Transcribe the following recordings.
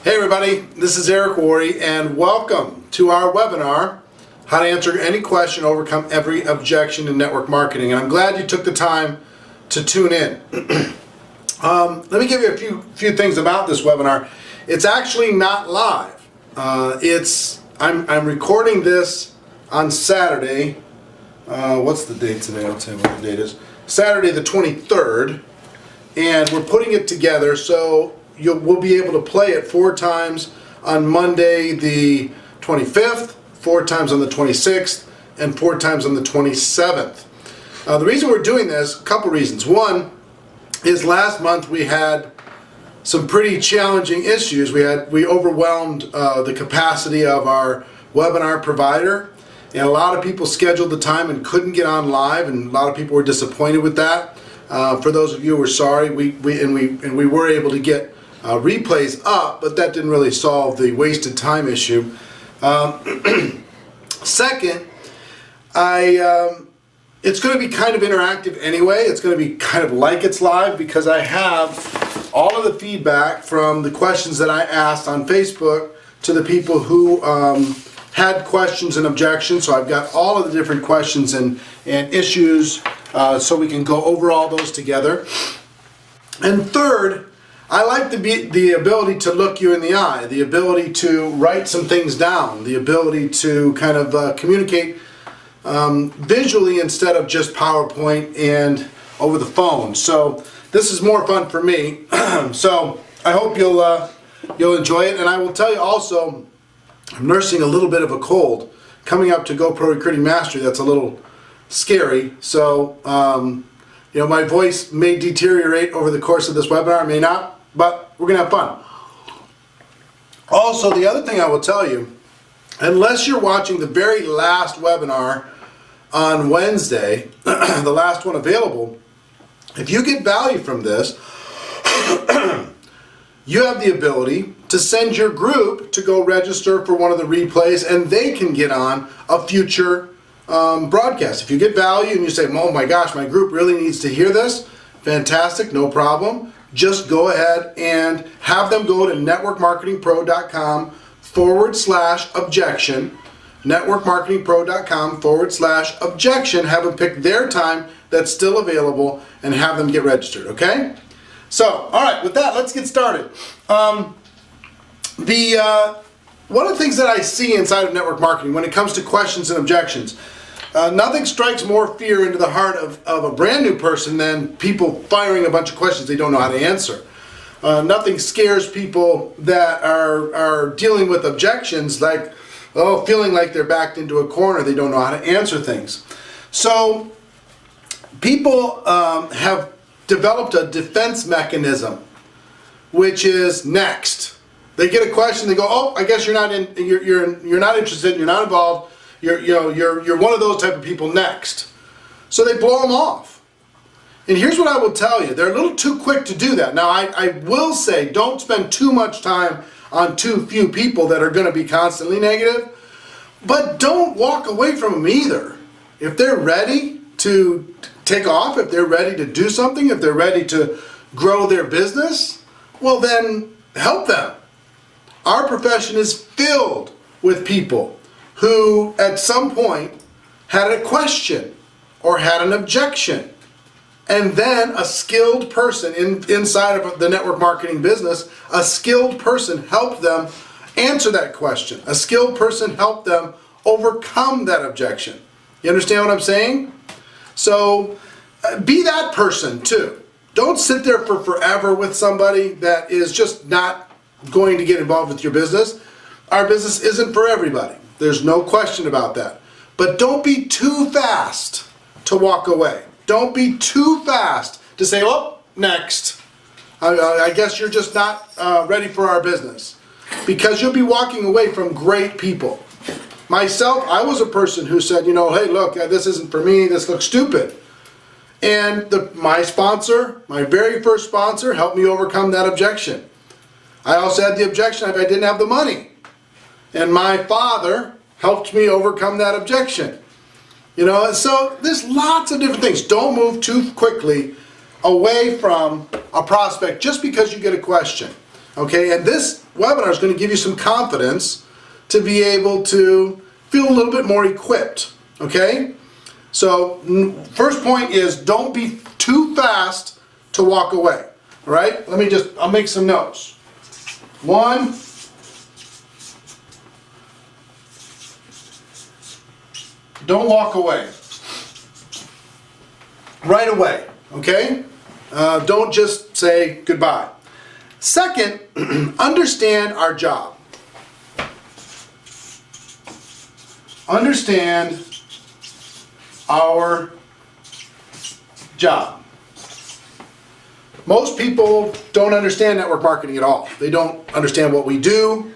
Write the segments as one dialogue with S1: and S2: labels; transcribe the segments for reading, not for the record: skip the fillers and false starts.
S1: Hey everybody, this is Worre and welcome to our webinar, How to Answer Any Question, Overcome Every Objection in Network Marketing. And I'm glad you took the time to tune in. Let me give you a few things about this webinar. It's actually not live. I'm recording this on Saturday. What's the date today? I'll tell you what the date is. Saturday the 23rd. And we're putting it together so we'll be able to play it 4 times on Monday the 25th, 4 times on the 26th, and 4 times on the 27th. The reason we're doing this, a couple reasons. One is last month we had some pretty challenging issues. We overwhelmed the capacity of our webinar provider, and a lot of people scheduled the time and couldn't get on live, and a lot of people were disappointed with that. For those of you who are sorry, we were able to get replays up, but that didn't really solve the wasted time issue. Second, it's going to be kind of interactive anyway. It's going to be kind of like it's live because I have all of the feedback from the questions that I asked on Facebook to the people who had questions and objections. So I've got all of the different questions and issues so we can go over all those together. And third, I like the ability to look you in the eye, the ability to write some things down, the ability to kind of communicate visually instead of just PowerPoint and over the phone. So this is more fun for me. So I hope you'll enjoy it. And I will tell you also, I'm nursing a little bit of a cold. Coming up to GoPro Recruiting Mastery, that's a little scary. So you know, my voice may deteriorate over the course of this webinar, may not. But we're going to have fun. Also, the other thing I will tell you, unless you're watching the very last webinar on Wednesday, the last one available, if you get value from this, you have the ability to send your group to go register for one of the replays, and they can get on a future broadcast. If you get value and you say, oh my gosh, my group really needs to hear this, fantastic, no problem. Just go ahead and have them go to networkmarketingpro.com/objection, networkmarketingpro.com/objection, have them pick their time that's still available and have them get registered, okay? So, all right, with that, let's get started. One of the things that I see inside of network marketing when it comes to questions and objections, nothing strikes more fear into the heart of a brand new person than people firing a bunch of questions they don't know how to answer. Nothing scares people that are dealing with objections like, oh, feeling like they're backed into a corner, they don't know how to answer things. So people have developed a defense mechanism, which is next. They get a question, they go, oh, I guess you're not interested, you're not involved. You're one of those type of people, next. So they blow them off. And here's what I will tell you. They're a little too quick to do that. Now, I will say don't spend too much time on too few people that are going to be constantly negative. But don't walk away from them either. If they're ready to take off, if they're ready to do something, if they're ready to grow their business, well then help them. Our profession is filled with people who at some point had a question or had an objection, and then a skilled person inside of the network marketing business, a skilled person helped them answer that question. A skilled person helped them overcome that objection. You understand what I'm saying? So be that person too. Don't sit there for forever with somebody that is just not going to get involved with your business. Our business isn't for everybody. There's no question about that. But don't be too fast to walk away. Don't be too fast to say, oh, next. I guess you're just not ready for our business. Because you'll be walking away from great people. Myself, I was a person who said, you know, hey, look, this isn't for me. This looks stupid. And my sponsor, my very first sponsor, helped me overcome that objection. I also had the objection if I didn't have the money. And my father helped me overcome that objection. You know, so there's lots of different things. Don't move too quickly away from a prospect just because you get a question. Okay, and this webinar is going to give you some confidence to be able to feel a little bit more equipped. Okay, so first point is don't be too fast to walk away. All right, I'll make some notes. 1, don't walk away right away. Okay, don't just say goodbye. Second, understand our job. Understand our job. Most people don't understand network marketing at all. They don't understand what we do.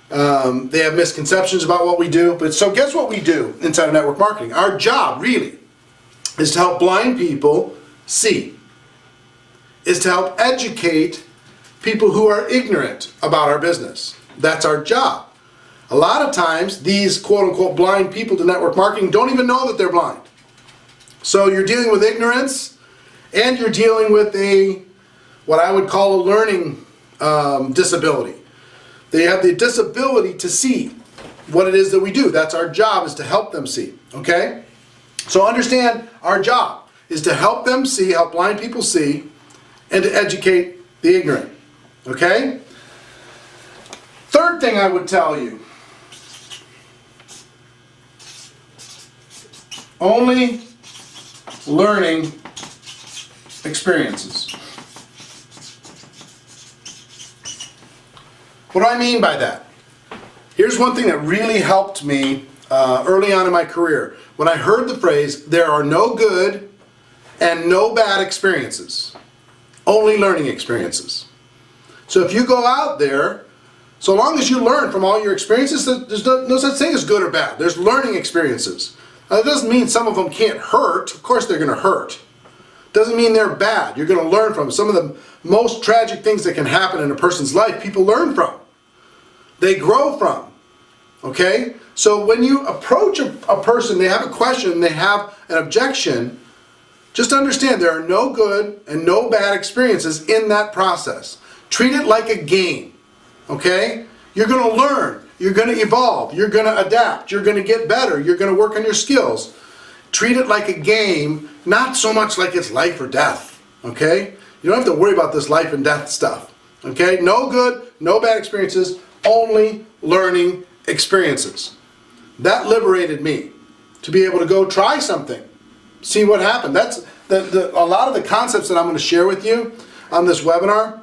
S1: They have misconceptions about what we do. But so guess what we do inside of network marketing? Our job really is to help blind people see. Is to help educate people who are ignorant about our business. That's our job. A lot of times these quote-unquote blind people to network marketing don't even know that they're blind. So you're dealing with ignorance, and you're dealing with what I would call a learning disability. They have the disability to see what it is that we do. That's our job, is to help them see. Okay? So understand our job is to help them see, help blind people see, and to educate the ignorant. Okay? Third thing I would tell you, only learning experiences. What do I mean by that? Here's one thing that really helped me early on in my career. When I heard the phrase, there are no good and no bad experiences, only learning experiences. So if you go out there, so long as you learn from all your experiences, there's no such thing as good or bad. There's learning experiences. Now, that doesn't mean some of them can't hurt. Of course they're going to hurt. Doesn't mean they're bad. You're going to learn from them. Some of the most tragic things that can happen in a person's life, people learn from. They grow from. Okay? So when you approach a person, they have a question, they have an objection, just understand there are no good and no bad experiences in that process. Treat it like a game. Okay? You're going to learn. You're going to evolve. You're going to adapt. You're going to get better. You're going to work on your skills. Treat it like a game, not so much like it's life or death. Okay? You don't have to worry about this life and death stuff. Okay? No good, no bad experiences, only learning experiences. That liberated me to be able to go try something, see what happened. That's a lot of the concepts that I'm going to share with you on this webinar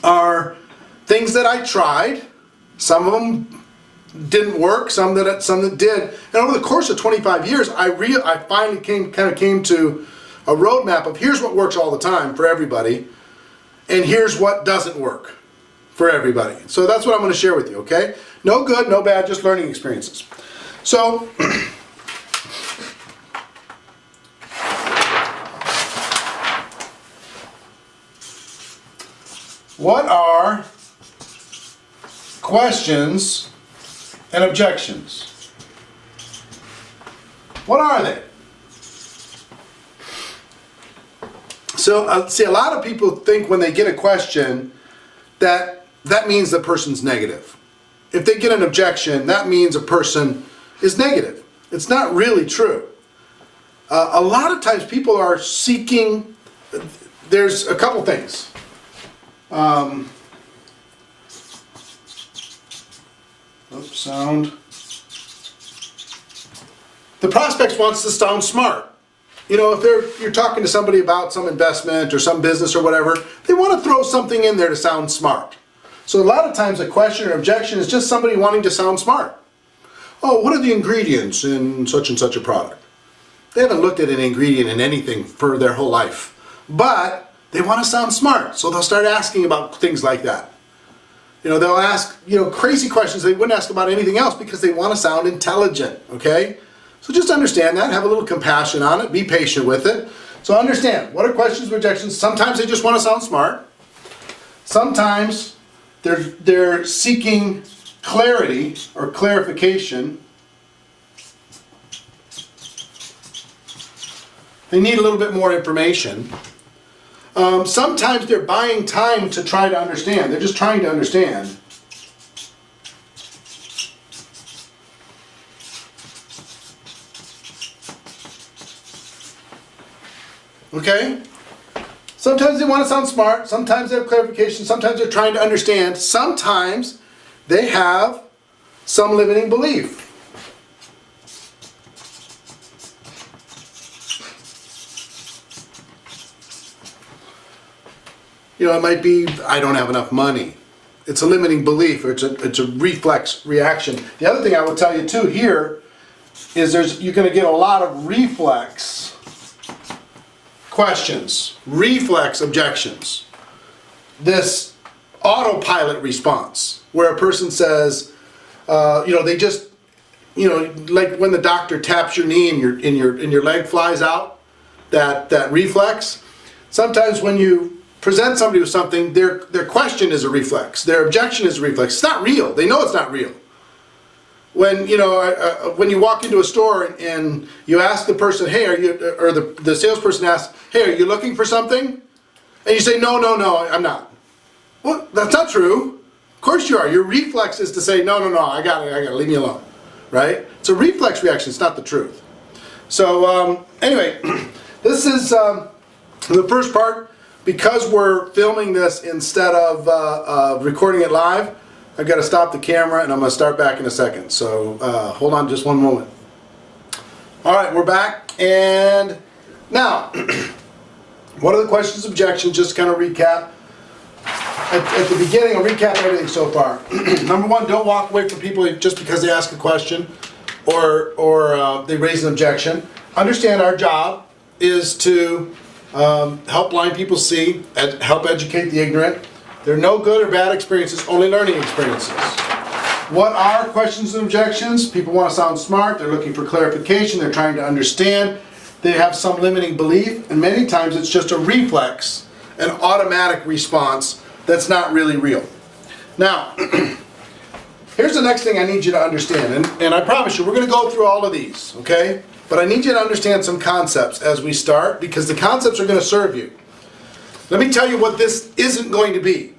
S1: are things that I tried. Some of them didn't work, some that did. And over the course of 25 years, I finally came to a roadmap of here's what works all the time for everybody, and here's what doesn't work for everybody. So that's what I'm going to share with you, okay? No good, no bad, just learning experiences. So, what are questions and objections? What are they? So, see, a lot of people think when they get a question that means the person's negative. If they get an objection, that means a person is negative. It's not really true. A lot of times people are seeking, there's a couple things. Sound. The prospect wants to sound smart. You know, if you're talking to somebody about some investment or some business or whatever, they want to throw something in there to sound smart. So a lot of times a question or objection is just somebody wanting to sound smart. Oh, what are the ingredients in such and such a product? They haven't looked at an ingredient in anything for their whole life. But they want to sound smart, so they'll start asking about things like that. You know, they'll ask, crazy questions they wouldn't ask about anything else because they want to sound intelligent, okay? So just understand that, have a little compassion on it, be patient with it. So understand, what are questions and objections? Sometimes they just want to sound smart. Sometimes they're seeking clarity or clarification. They need a little bit more information. Sometimes they're buying time to try to understand. They're just trying to understand. Okay? Sometimes they want to sound smart. Sometimes they have clarification. Sometimes they're trying to understand. Sometimes they have some limiting belief. You know, it might be, I don't have enough money. It's a limiting belief, or it's a reflex reaction. The other thing I will tell you too here is you're going to get a lot of reflex questions, reflex objections. This autopilot response, where a person says, they just, like when the doctor taps your knee and your leg flies out, that reflex. Sometimes when you present somebody with something, their question is a reflex, their objection is a reflex. It's not real. They know it's not real. When when you walk into a store and you ask the person, hey, are you, or the salesperson asks, hey, are you looking for something? And you say, no, I'm not. Well, that's not true. Of course you are. Your reflex is to say, no, I got it, leave me alone, right? It's a reflex reaction. It's not the truth. So anyway, this is the first part. Because we're filming this instead of recording it live, I've got to stop the camera and I'm going to start back in a second. So hold on just one moment. Alright, we're back. And now, what are the questions, objections? Just to kind of recap. At the beginning, I'll recap everything so far. Number one, don't walk away from people just because they ask a question or they raise an objection. Understand our job is to help blind people see, help educate the ignorant. There are no good or bad experiences, only learning experiences. What are questions and objections? People want to sound smart, they're looking for clarification, they're trying to understand, they have some limiting belief, and many times it's just a reflex, an automatic response that's not really real. Now, here's the next thing I need you to understand, and I promise you, we're going to go through all of these, okay? But I need you to understand some concepts as we start, because the concepts are going to serve you. Let me tell you what this isn't going to be.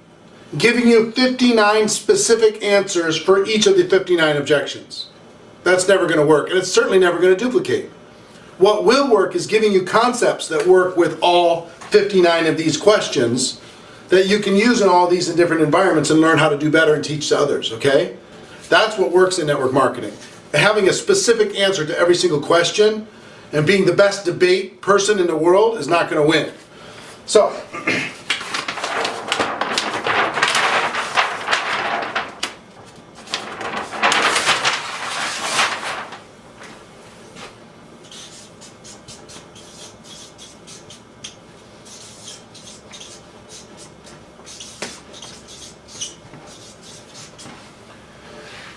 S1: Giving you 59 specific answers for each of the 59 objections. That's never going to work, and it's certainly never going to duplicate. What will work is giving you concepts that work with all 59 of these questions that you can use in all these different environments and learn how to do better and teach to others, okay? That's what works in network marketing. Having a specific answer to every single question and being the best debate person in the world is not going to win. So,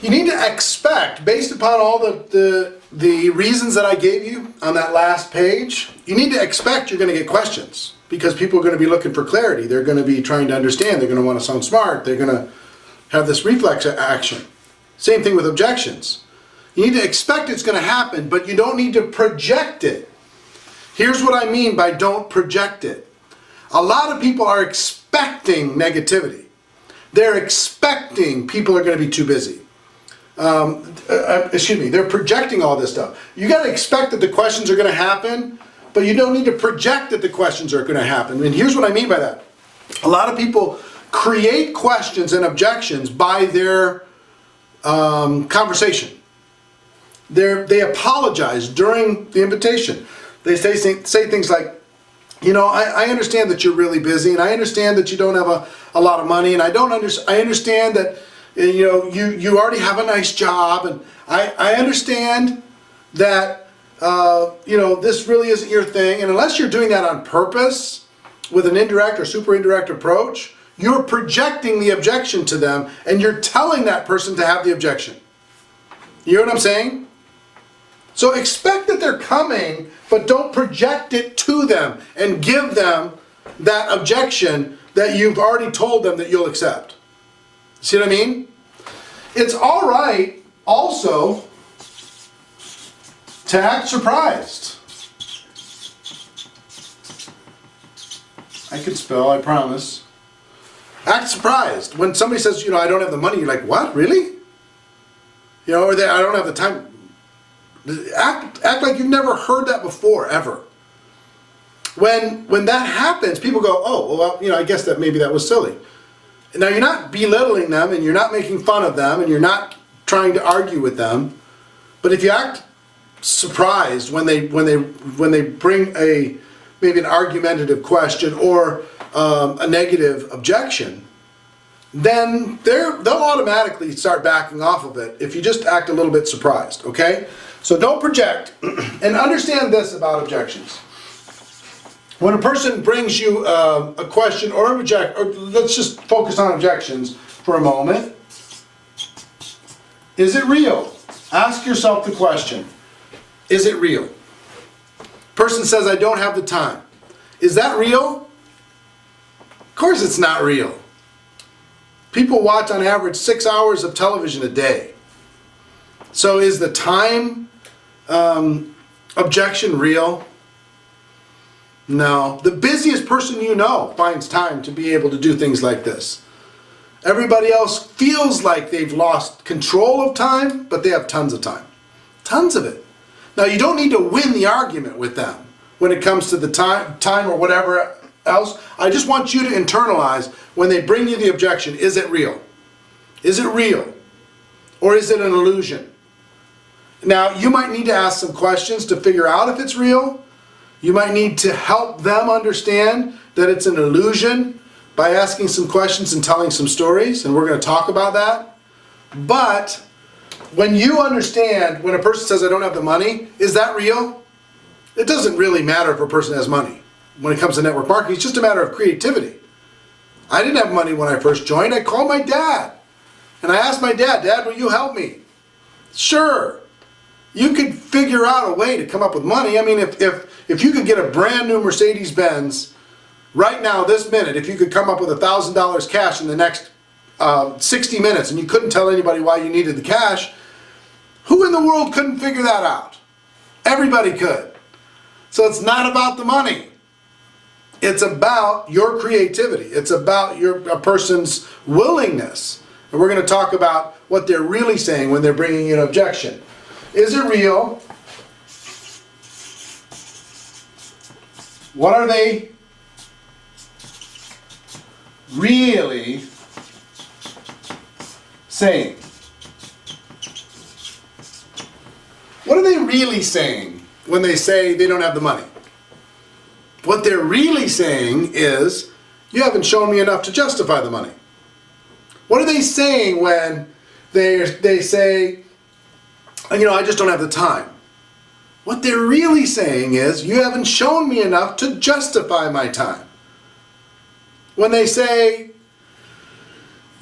S1: you need to expect, based upon all the reasons that I gave you on that last page, you need to expect you're going to get questions, because people are going to be looking for clarity. They're going to be trying to understand. They're going to want to sound smart. They're going to have this reflex action. Same thing with objections. You need to expect it's going to happen, but you don't need to project it. Here's what I mean by don't project it. A lot of people are expecting negativity. They're expecting people are going to be too busy. They're projecting all this stuff. You got to expect that the questions are going to happen, but you don't need to project that the questions are going to happen. And here's what I mean by that. A lot of people create questions and objections by their conversation. They apologize during the invitation. They say things like, I understand that you're really busy, and I understand that you don't have a lot of money, and I understand that you already have a nice job, and I understand that this really isn't your thing. And unless you're doing that on purpose with an indirect or super indirect approach, you're projecting the objection to them, and you're telling that person to have the objection. You know what I'm saying? So expect that they're coming, but don't project it to them and give them that objection that you've already told them that you'll accept. See what I mean? It's all right also to act surprised. I can spell, I promise. Act surprised. When somebody says, I don't have the money, you're like, what, really? Or I don't have the time. Act like you've never heard that before, ever. When that happens, people go, oh, well, I guess maybe that was silly. Now, you're not belittling them, and you're not making fun of them, and you're not trying to argue with them. But if you act surprised when they bring maybe an argumentative question or a negative objection, then they'll automatically start backing off of it if you just act a little bit surprised, okay? So don't project, and understand this about objections. When a person brings you a question or let's just focus on objections for a moment. Is it real? Ask yourself the question, is it real? Person says, I don't have the time. Is that real? Of course it's not real. People watch on average 6 hours of television a day. So is the time objection real? No. The busiest person you know finds time to be able to do things like this. Everybody else feels like they've lost control of time, but they have tons of time. Tons of it. Now, you don't need to win the argument with them when it comes to the time or whatever else. I just want you to internalize when they bring you the objection, is it real? Is it real? Or is it an illusion? Now, you might need to ask some questions to figure out if it's real. You might need to help them understand that it's an illusion by asking some questions and telling some stories, and we're going to talk about that. But when you understand, when a person says, I don't have the money, is that real? It doesn't really matter if a person has money. When it comes to network marketing, it's just a matter of creativity. I didn't have money when I first joined. I called my dad, and I asked my dad, Dad, will you help me? Sure. You could figure out a way to come up with money. I mean, if you could get a brand new Mercedes-Benz right now, this minute, if you could come up with $1,000 cash in the next 60 minutes and you couldn't tell anybody why you needed the cash, who in the world couldn't figure that out? Everybody could. So it's not about the money. It's about your creativity. It's about a person's willingness. And we're going to talk about what they're really saying when they're bringing you an objection. Is it real? What are they really saying? What are they really saying when they say they don't have the money? What they're really saying is, you haven't shown me enough to justify the money. What are they saying when they say, I just don't have the time? What they're really saying is, you haven't shown me enough to justify my time. When they say,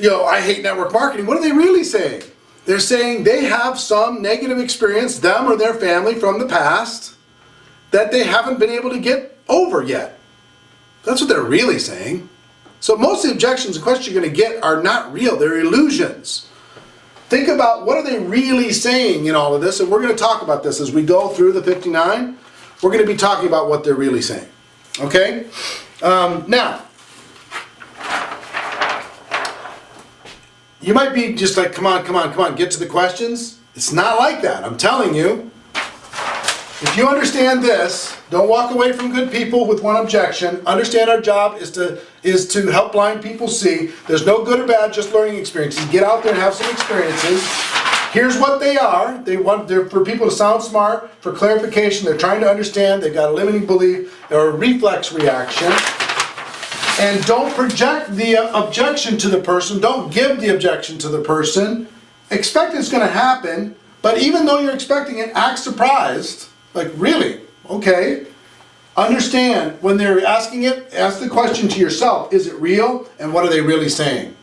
S1: I hate network marketing, what are they really saying? They're saying they have some negative experience, them or their family from the past, that they haven't been able to get over yet. That's what they're really saying. So most of the objections and questions you're going to get are not real. They're illusions. Think about what are they really saying in all of this, and we're going to talk about this as we go through the 59. We're going to be talking about what they're really saying. Okay? Now, you might be just like, come on, get to the questions. It's not like that. I'm telling you. If you understand this, don't walk away from good people with one objection. Understand our job is to help blind people see. There's no good or bad, just learning experiences. Get out there and have some experiences. Here's what they are. They're for people to sound smart, for clarification. They're trying to understand. They've got a limiting belief or a reflex reaction. And don't project the objection to the person. Don't give the objection to the person. Expect it's going to happen, but even though you're expecting it, act surprised. Like, really? Okay. Understand, when they're asking it, ask the question to yourself, is it real? And what are they really saying?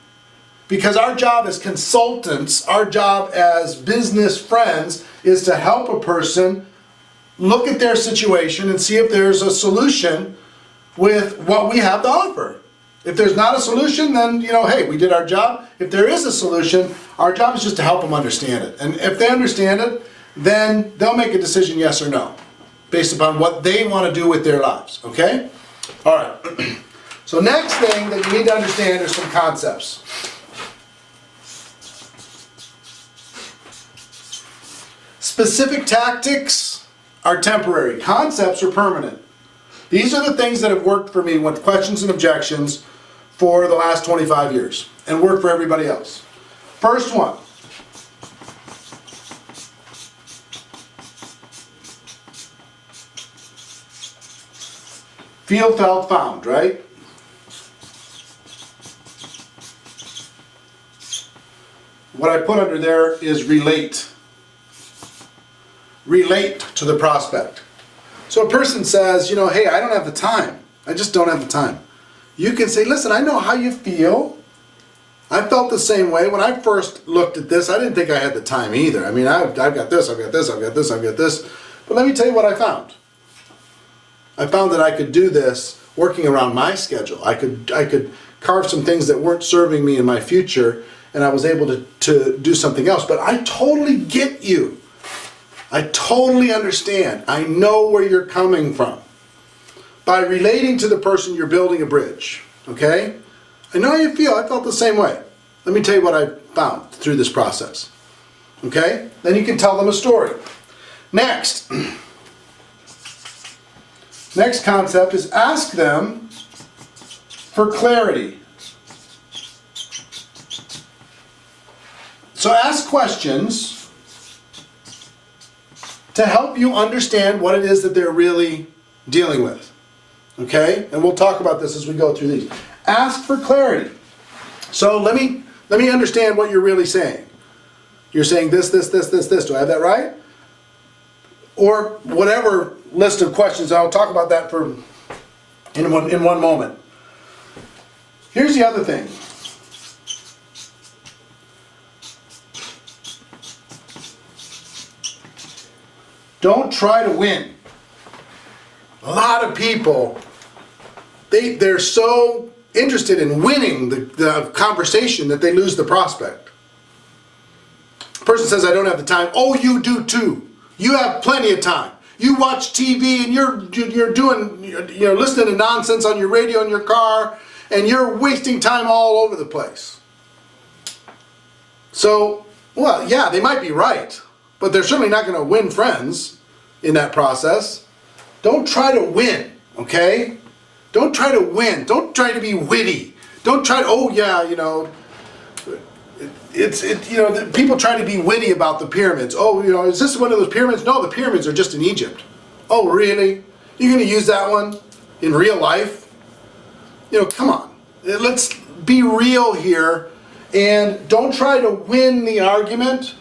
S1: Because our job as consultants, our job as business friends, is to help a person look at their situation and see if there's a solution with what we have to offer. If there's not a solution, then, hey, we did our job. If there is a solution, our job is just to help them understand it. And if they understand it, then they'll make a decision, yes or no, based upon what they want to do with their lives, okay? All right. So next thing that you need to understand are some concepts. Specific tactics are temporary. Concepts are permanent. These are the things that have worked for me with questions and objections for the last 25 years and work for everybody else. First one. Feel, felt, found, right? What I put under there is relate. Relate to the prospect. So a person says, you know, hey, I don't have the time. I just don't have the time. You can say, listen, I know how you feel. I felt the same way. When I first looked at this, I didn't think I had the time either. I mean, I've got this, I've got this, I've got this, I've got this. But let me tell you what I found. I found that I could do this working around my schedule. I could carve some things that weren't serving me in my future, and I was able to do something else. But I totally get you. I totally understand. I know where you're coming from. By relating to the person, you're building a bridge. Okay? I know how you feel. I felt the same way. Let me tell you what I found through this process. Okay? Then you can tell them a story. Next. Next concept is ask them for clarity. So ask questions to help you understand what it is that they're really dealing with. Okay? And we'll talk about this as we go through these. Ask for clarity. So let me understand what you're really saying. You're saying this, this, this, this, this. Do I have that right? Or whatever list of questions. I'll talk about that in one moment. Here's the other thing. Don't try to win. A lot of people, they're so interested in winning the conversation that they lose the prospect. The person says, I don't have the time. Oh, you do too. You have plenty of time. You watch TV and you're listening to nonsense on your radio in your car, and you're wasting time all over the place. So, well, yeah, they might be right, but they're certainly not going to win friends in that process. Don't try to win, okay? Don't try to win. Don't try to be witty. Don't try to, oh yeah, you know, people try to be witty about the pyramids. Oh, you know, is this one of those pyramids? No, the pyramids are just in Egypt. Oh, really? You're going to use that one in real life? You know, come on. Let's be real here, and don't try to win the argument.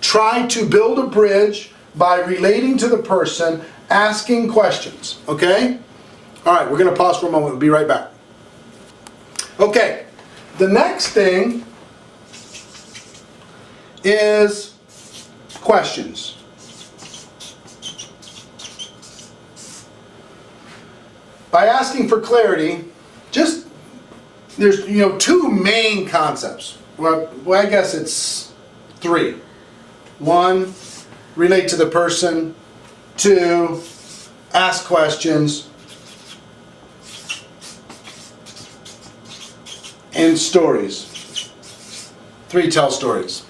S1: Try to build a bridge by relating to the person, asking questions, okay? All right, we're going to pause for a moment. We'll be right back. Okay, the next thing is questions. By asking for clarity, there's two main concepts. Well, I guess it's three. One, relate to the person. Two, ask questions. And stories. Three, tell stories.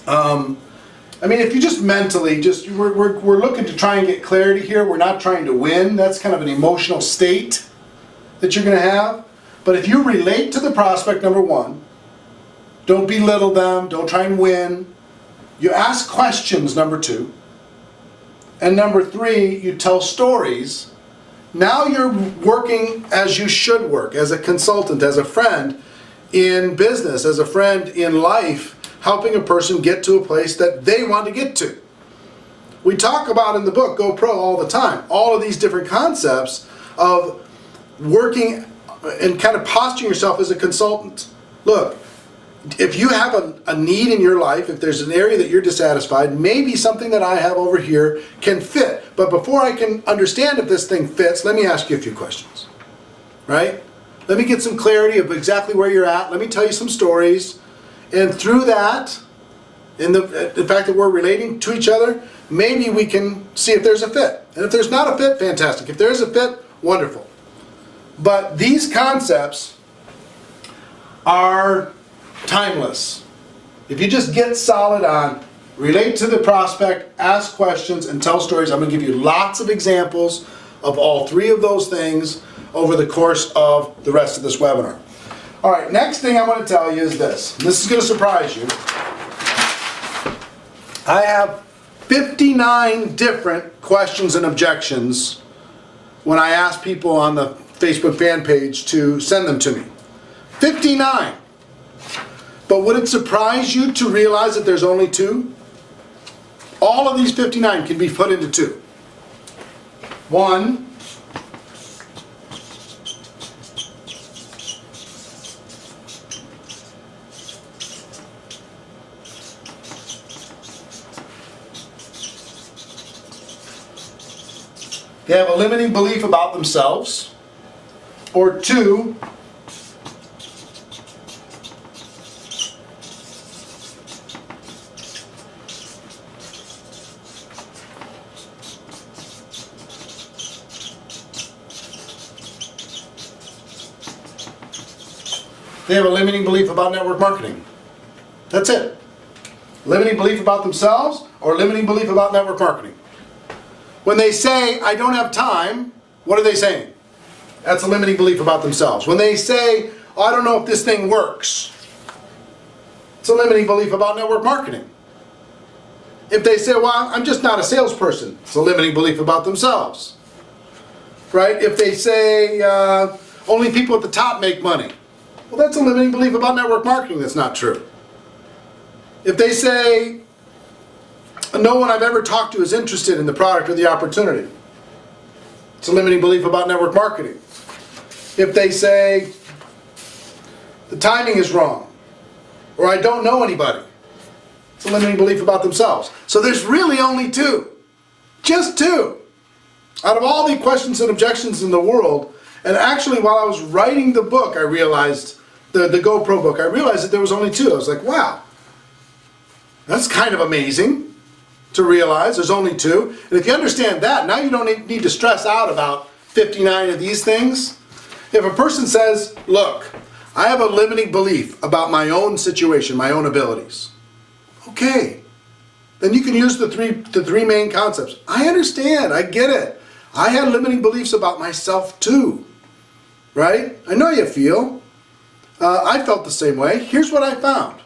S1: I mean, if you just mentally, we're looking to try and get clarity here. We're not trying to win. That's kind of an emotional state that you're going to have. But if you relate to the prospect, number one, don't belittle them. Don't try and win. You ask questions, number two. And number three, you tell stories. Now you're working as you should work, as a consultant, as a friend in business, as a friend in life, helping a person get to a place that they want to get to. We talk about in the book, Go Pro, all the time, all of these different concepts of working and kind of posturing yourself as a consultant. Look, if you have a need in your life, if there's an area that you're dissatisfied, maybe something that I have over here can fit. But before I can understand if this thing fits, let me ask you a few questions, right? Let me get some clarity of exactly where you're at. Let me tell you some stories. And through that, in the fact that we're relating to each other, maybe we can see if there's a fit. And if there's not a fit, fantastic. If there is a fit, wonderful. But these concepts are timeless. If you just get solid on relate to the prospect, ask questions, and tell stories, I'm going to give you lots of examples of all three of those things over the course of the rest of this webinar. All right, next thing I want to tell you is this. This is going to surprise you. I have 59 different questions and objections when I ask people on the Facebook fan page to send them to me. 59. But would it surprise you to realize that there's only 2? All of these 59 can be put into 2. 1, they have a limiting belief about themselves, or 2, they have a limiting belief about network marketing. That's it. Limiting belief about themselves or limiting belief about network marketing. When they say, I don't have time, what are they saying? That's a limiting belief about themselves. When they say, oh, I don't know if this thing works, it's a limiting belief about network marketing. If they say, well, I'm just not a salesperson, it's a limiting belief about themselves. Right? If they say, only people at the top make money, well, that's a limiting belief about network marketing that's not true. If they say, no one I've ever talked to is interested in the product or the opportunity, it's a limiting belief about network marketing. If they say, the timing is wrong, or I don't know anybody, it's a limiting belief about themselves. So there's really only 2. Just 2. Out of all the questions and objections in the world, and actually while I was writing the book, I realized, the GoPro book, I realized that there was only 2. I was like, wow, that's kind of amazing to realize there's only 2. And if you understand that, now you don't need to stress out about 59 of these things. If a person says, look, I have a limiting belief about my own situation, my own abilities. Okay, then you can use the three main concepts. I understand, I get it. I had limiting beliefs about myself too, right? I know how you feel. I felt the same way. Here's what I found.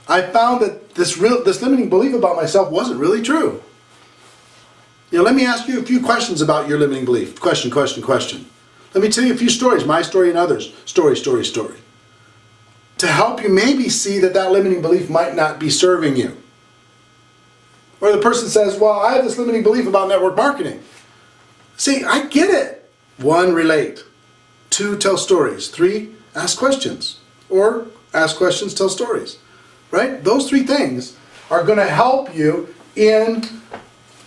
S1: I found that this limiting belief about myself wasn't really true. You know, let me ask you a few questions about your limiting belief. Question. Let me tell you a few stories, my story and others. Story. To help you maybe see that that limiting belief might not be serving you. Or the person says, well, I have this limiting belief about network marketing. See, I get it. 1, relate. 2, tell stories. 3, ask questions. Or ask questions, tell stories. Right? Those 3 things are going to help you in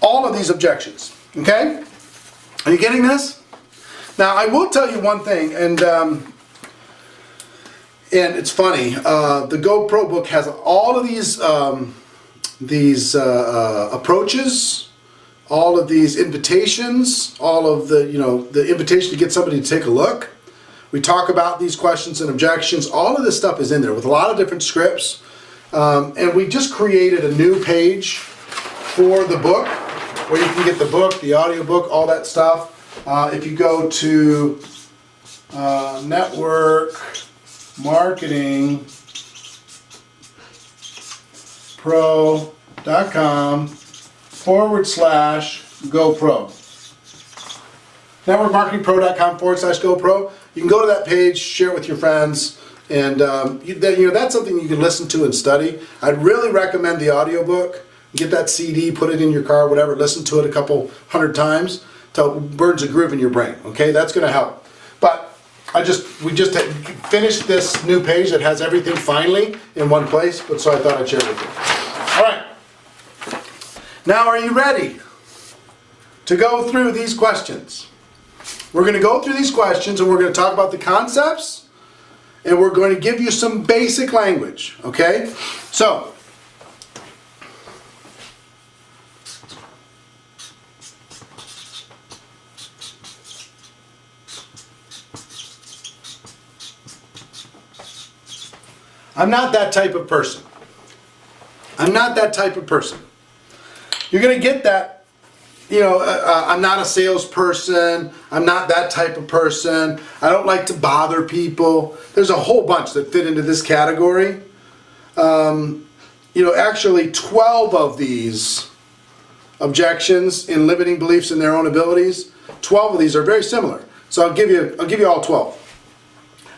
S1: all of these objections. Okay? Are you getting this? Now, I will tell you one thing, and it's funny. The GoPro book has all of these approaches, all of these invitations, all of the invitation to get somebody to take a look. We talk about these questions and objections. All of this stuff is in there with a lot of different scripts. And we just created a new page for the book where you can get the book, the audio book, all that stuff. If you go to networkmarketingpro.com/GoPro. networkmarketingpro.com/GoPro. You can go to that page, share it with your friends, and that's something you can listen to and study. I'd really recommend the audiobook. Get that CD, put it in your car, whatever, listen to it a couple hundred times till it burns a groove in your brain. Okay, that's going to help. But we just finished this new page that has everything finally in one place, but so I thought I'd share it with you. All right. Now, are you ready to go through these questions? We're going to go through these questions and we're going to talk about the concepts and we're going to give you some basic language. Okay? So, I'm not that type of person. I'm not that type of person. You're going to get that, you know, I'm not a salesperson. I'm not that type of person. I don't like to bother people. There's a whole bunch that fit into this category. You know, actually 12 of these objections in limiting beliefs in their own abilities, 12 of these are very similar. So I'll give you all 12.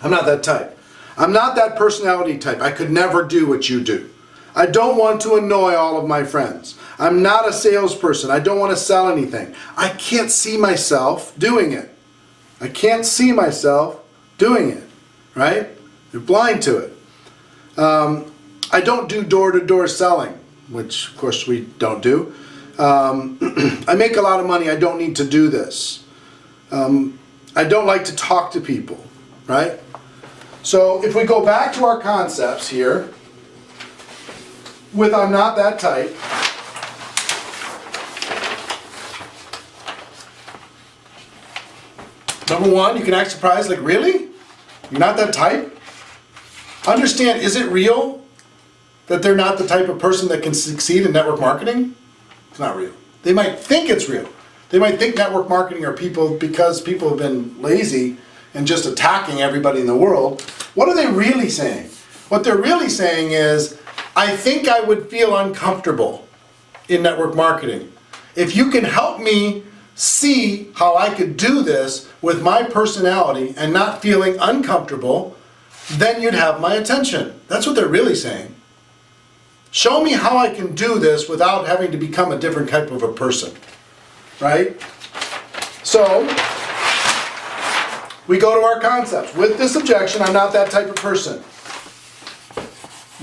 S1: I'm not that type. I'm not that personality type. I could never do what you do. I don't want to annoy all of my friends. I'm not a salesperson. I don't want to sell anything. I can't see myself doing it. I can't see myself doing it, right? You're blind to it. I don't do door-to-door selling, which of course we don't do. I make a lot of money. I don't need to do this. I don't like to talk to people, right? So if we go back to our concepts here, with I'm not that type, number one, you can act surprised, like, really? You're not that type? Understand, is it real that they're not the type of person that can succeed in network marketing? It's not real. They might think it's real. They might think network marketing are people because people have been lazy and just attacking everybody in the world. What are they really saying? What they're really saying is, I think I would feel uncomfortable in network marketing. If you can help me see how I could do this with my personality and not feeling uncomfortable, then you'd have my attention. That's what they're really saying. Show me how I can do this without having to become a different type of a person, right? So, we go to our concepts. With this objection, I'm not that type of person.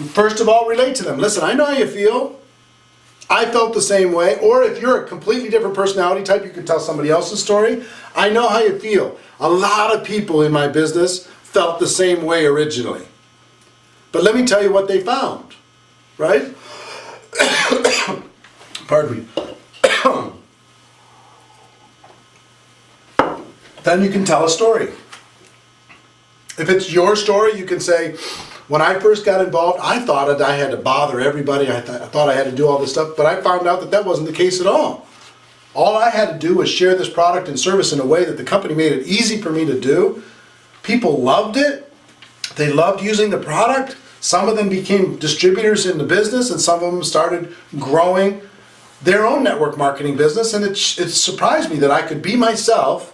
S1: First of all, relate to them. Listen, I know how you feel. I felt the same way. Or if you're a completely different personality type, you can tell somebody else's story. I know how you feel. A lot of people in my business felt the same way originally. But let me tell you what they found, right? Pardon me. Then you can tell a story. If it's your story, you can say, when I first got involved, I thought that I had to bother everybody. I thought I had to do all this stuff, but I found out that that wasn't the case at all. All I had to do was share this product and service in a way that the company made it easy for me to do. People loved it. They loved using the product. Some of them became distributors in the business, and some of them started growing their own network marketing business, and it surprised me that I could be myself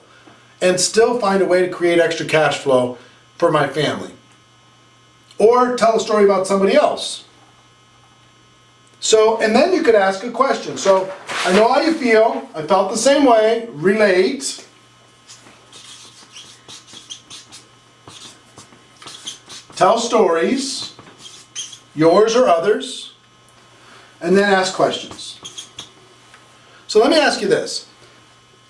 S1: and still find a way to create extra cash flow for my family. Or tell a story about somebody else. So, and then you could ask a question. So, I know how you feel. I felt the same way. Relate. Tell stories, yours or others, and then ask questions. So let me ask you this.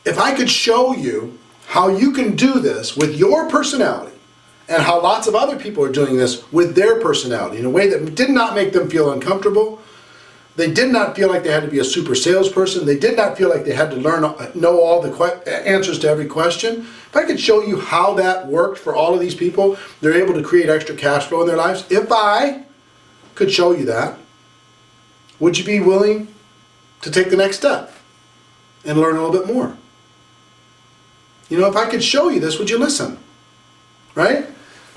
S1: If I could show you how you can do this with your personality, and how lots of other people are doing this with their personality in a way that did not make them feel uncomfortable. They did not feel like they had to be a super salesperson. They did not feel like they had to know all the answers to every question. If I could show you how that worked for all of these people, they're able to create extra cash flow in their lives. If I could show you that, would you be willing to take the next step and learn a little bit more? You know, if I could show you this, would you listen? Right?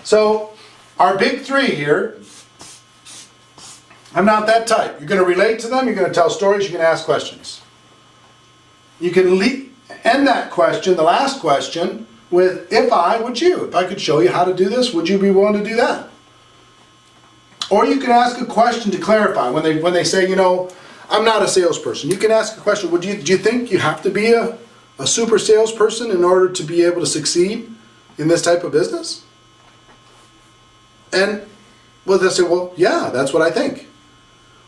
S1: So, our big three here, I'm not that type. You're going to relate to them, you're going to tell stories, you're going to ask questions. You can end that question, the last question, with if I, would you? If I could show you how to do this, would you be willing to do that? Or you can ask a question to clarify. When they say, you know, I'm not a salesperson, you can ask a question, do you think you have to be a super salesperson in order to be able to succeed in this type of business? And well, they say, well, yeah, that's what I think.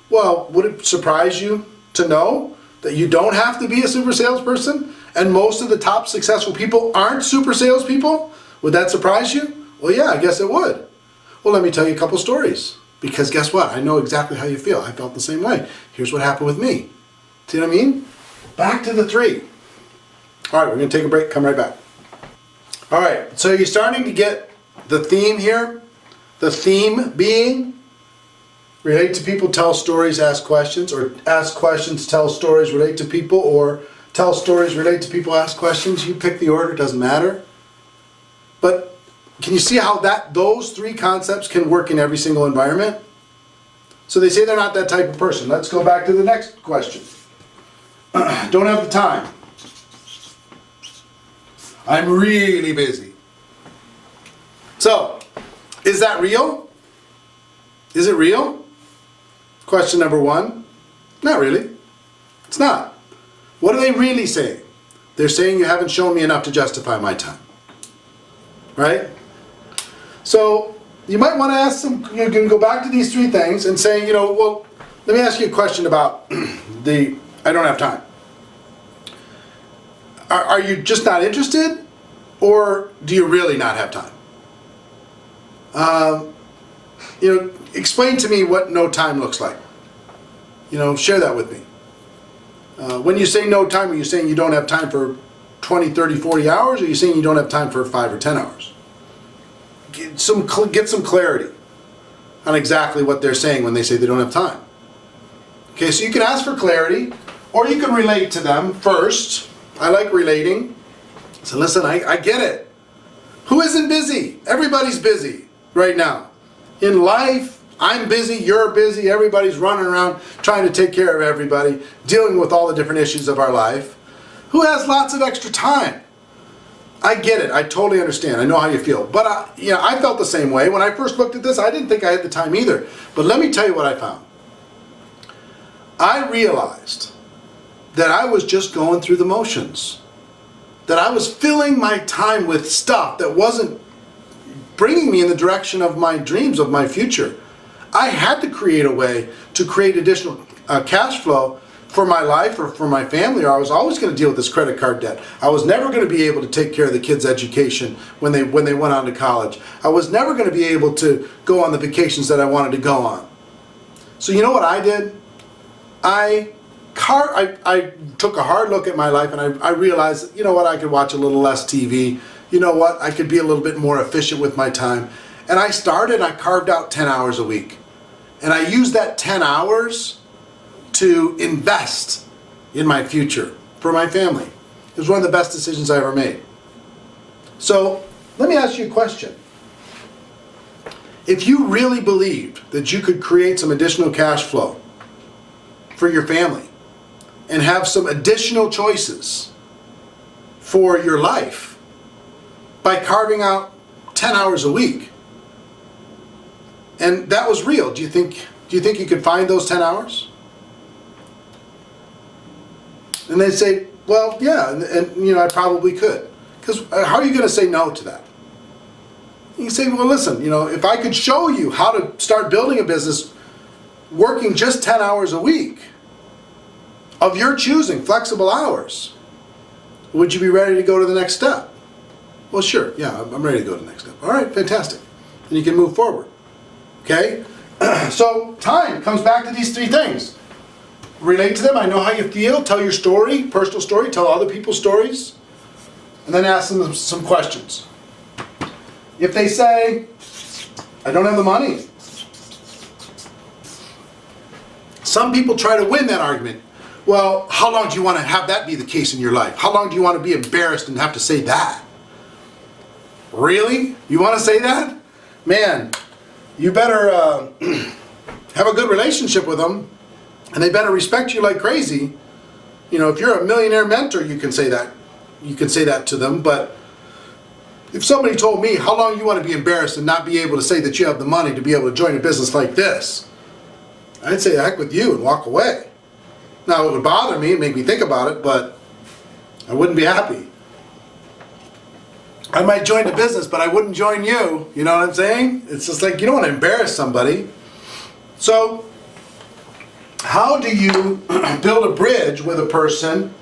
S1: Well, would it surprise you to know that you don't have to be a super salesperson and most of the top successful people aren't super salespeople? Would that surprise you? Well, yeah, I guess it would. Well, let me tell you a couple stories, because guess what? I know exactly how you feel. I felt the same way. Here's what happened with me. See what I mean? Back to the three. All right, we're going to take a break, come right back. All right, so you're starting to get the theme here. The theme being relate to people, tell stories, ask questions, or ask questions, tell stories, relate to people, or tell stories, relate to people, ask questions. You pick the order, it doesn't matter. But can you see how those three concepts can work in every single environment? So they say they're not that type of person. Let's go back to the next question. Don't have the time. I'm really busy. So, is that real? Is it real? Question number one. Not really. It's not. What are they really saying? They're saying you haven't shown me enough to justify my time. Right? So, you might want to ask them, you can go back to these three things and say, you know, well, let me ask you a question about I don't have time. Are you just not interested, or do you really not have time? You know, explain to me what no time looks like. You know, share that with me. When you say no time, are you saying you don't have time for 20, 30, 40 hours, or are you saying you don't have time for 5 or 10 hours? Get some clarity on exactly what they're saying when they say they don't have time. Okay, so you can ask for clarity, or you can relate to them first. I like relating. So listen, I get it. Who isn't busy? Everybody's busy right now. In life, I'm busy, you're busy, everybody's running around trying to take care of everybody, dealing with all the different issues of our life. Who has lots of extra time? I get it. I totally understand. I know how you feel. But you know, I felt the same way. When I first looked at this, I didn't think I had the time either. But let me tell you what I found. I realized that I was just going through the motions. That I was filling my time with stuff that wasn't bringing me in the direction of my dreams, of my future. I had to create a way to create additional cash flow for my life or for my family, or I was always going to deal with this credit card debt. I was never going to be able to take care of the kids' education when they went on to college. I was never going to be able to go on the vacations that I wanted to go on. So you know what I did? I took a hard look at my life, and I realized, you know what, I could watch a little less TV. You know what, I could be a little bit more efficient with my time. And I carved out 10 hours a week. And I used that 10 hours to invest in my future for my family. It was one of the best decisions I ever made. So let me ask you a question. If you really believed that you could create some additional cash flow for your family and have some additional choices for your life by carving out 10 hours a week, and that was real, do you think you could find those 10 hours? And they say, well, yeah, and you know, I probably could. Because how are you going to say no to that? You can say, well, listen, you know, if I could show you how to start building a business working just 10 hours a week of your choosing, flexible hours, would you be ready to go to the next step? Well, sure, yeah, I'm ready to go to the next step. All right, fantastic. And you can move forward. Okay? So time comes back to these three things. Relate to them, I know how you feel, tell your story, personal story, tell other people's stories, and then ask them some questions. If they say, I don't have the money, some people try to win that argument. Well, how long do you want to have that be the case in your life? How long do you want to be embarrassed and have to say that? Really? You want to say that? Man, you better have a good relationship with them, and they better respect you like crazy. You know, if you're a millionaire mentor, you can say that. You can say that to them. But if somebody told me, how long you want to be embarrassed and not be able to say that you have the money to be able to join a business like this, I'd say, heck with you, and walk away. Now, it would bother me and make me think about it, but I wouldn't be happy. I might join the business, but I wouldn't join you. You know what I'm saying? It's just like, you don't want to embarrass somebody. So, how do you build a bridge with a person,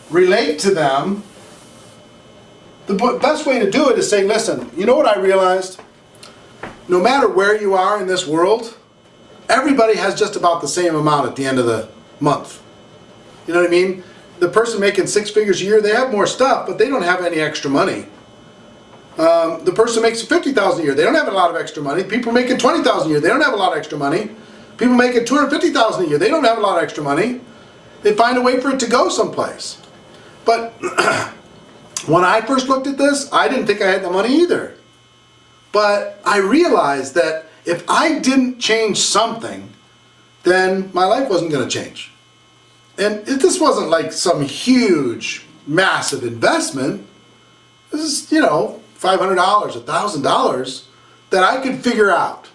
S1: relate to them? The best way to do it is saying, listen, you know what I realized? No matter where you are in this world, everybody has just about the same amount at the end of the month. You know what I mean? The person making 6 figures a year, they have more stuff, but they don't have any extra money. The person makes $50,000 a year, they don't have a lot of extra money. People making $20,000 a year, they don't have a lot of extra money. People making $250,000 a year, they don't have a lot of extra money. They find a way for it to go someplace. But when I first looked at this, I didn't think I had the money either. But I realized that if I didn't change something, then my life wasn't going to change. And this wasn't like some huge, massive investment. This is, $500, $1,000 that I could figure out.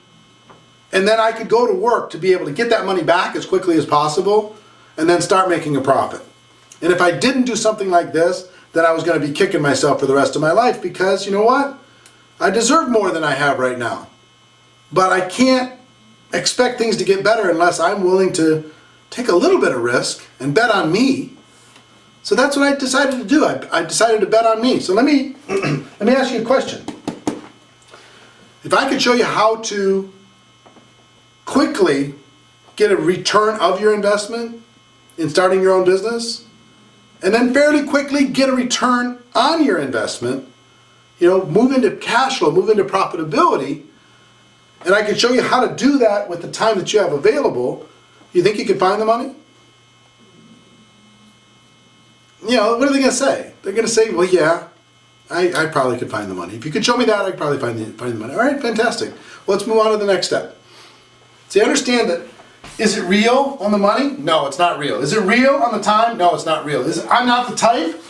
S1: And then I could go to work to be able to get that money back as quickly as possible and then start making a profit. And if I didn't do something like this, then I was going to be kicking myself for the rest of my life because, you know what? I deserve more than I have right now. But I can't expect things to get better unless I'm willing to take a little bit of risk and bet on me. So that's what I decided to do. I decided to bet on me. So let me ask you a question. If I could show you how to quickly get a return of your investment in starting your own business, and then fairly quickly get a return on your investment, move into cash flow, move into profitability, and I can show you how to do that with the time that you have available, you think you could find the money? What are they going to say? They're going to say, well, yeah, I probably could find the money. If you could show me that, I could probably find the money. All right, fantastic. Well, let's move on to the next step. So you understand that, is it real on the money? No, it's not real. Is it real on the time? No, it's not real. I'm not the type?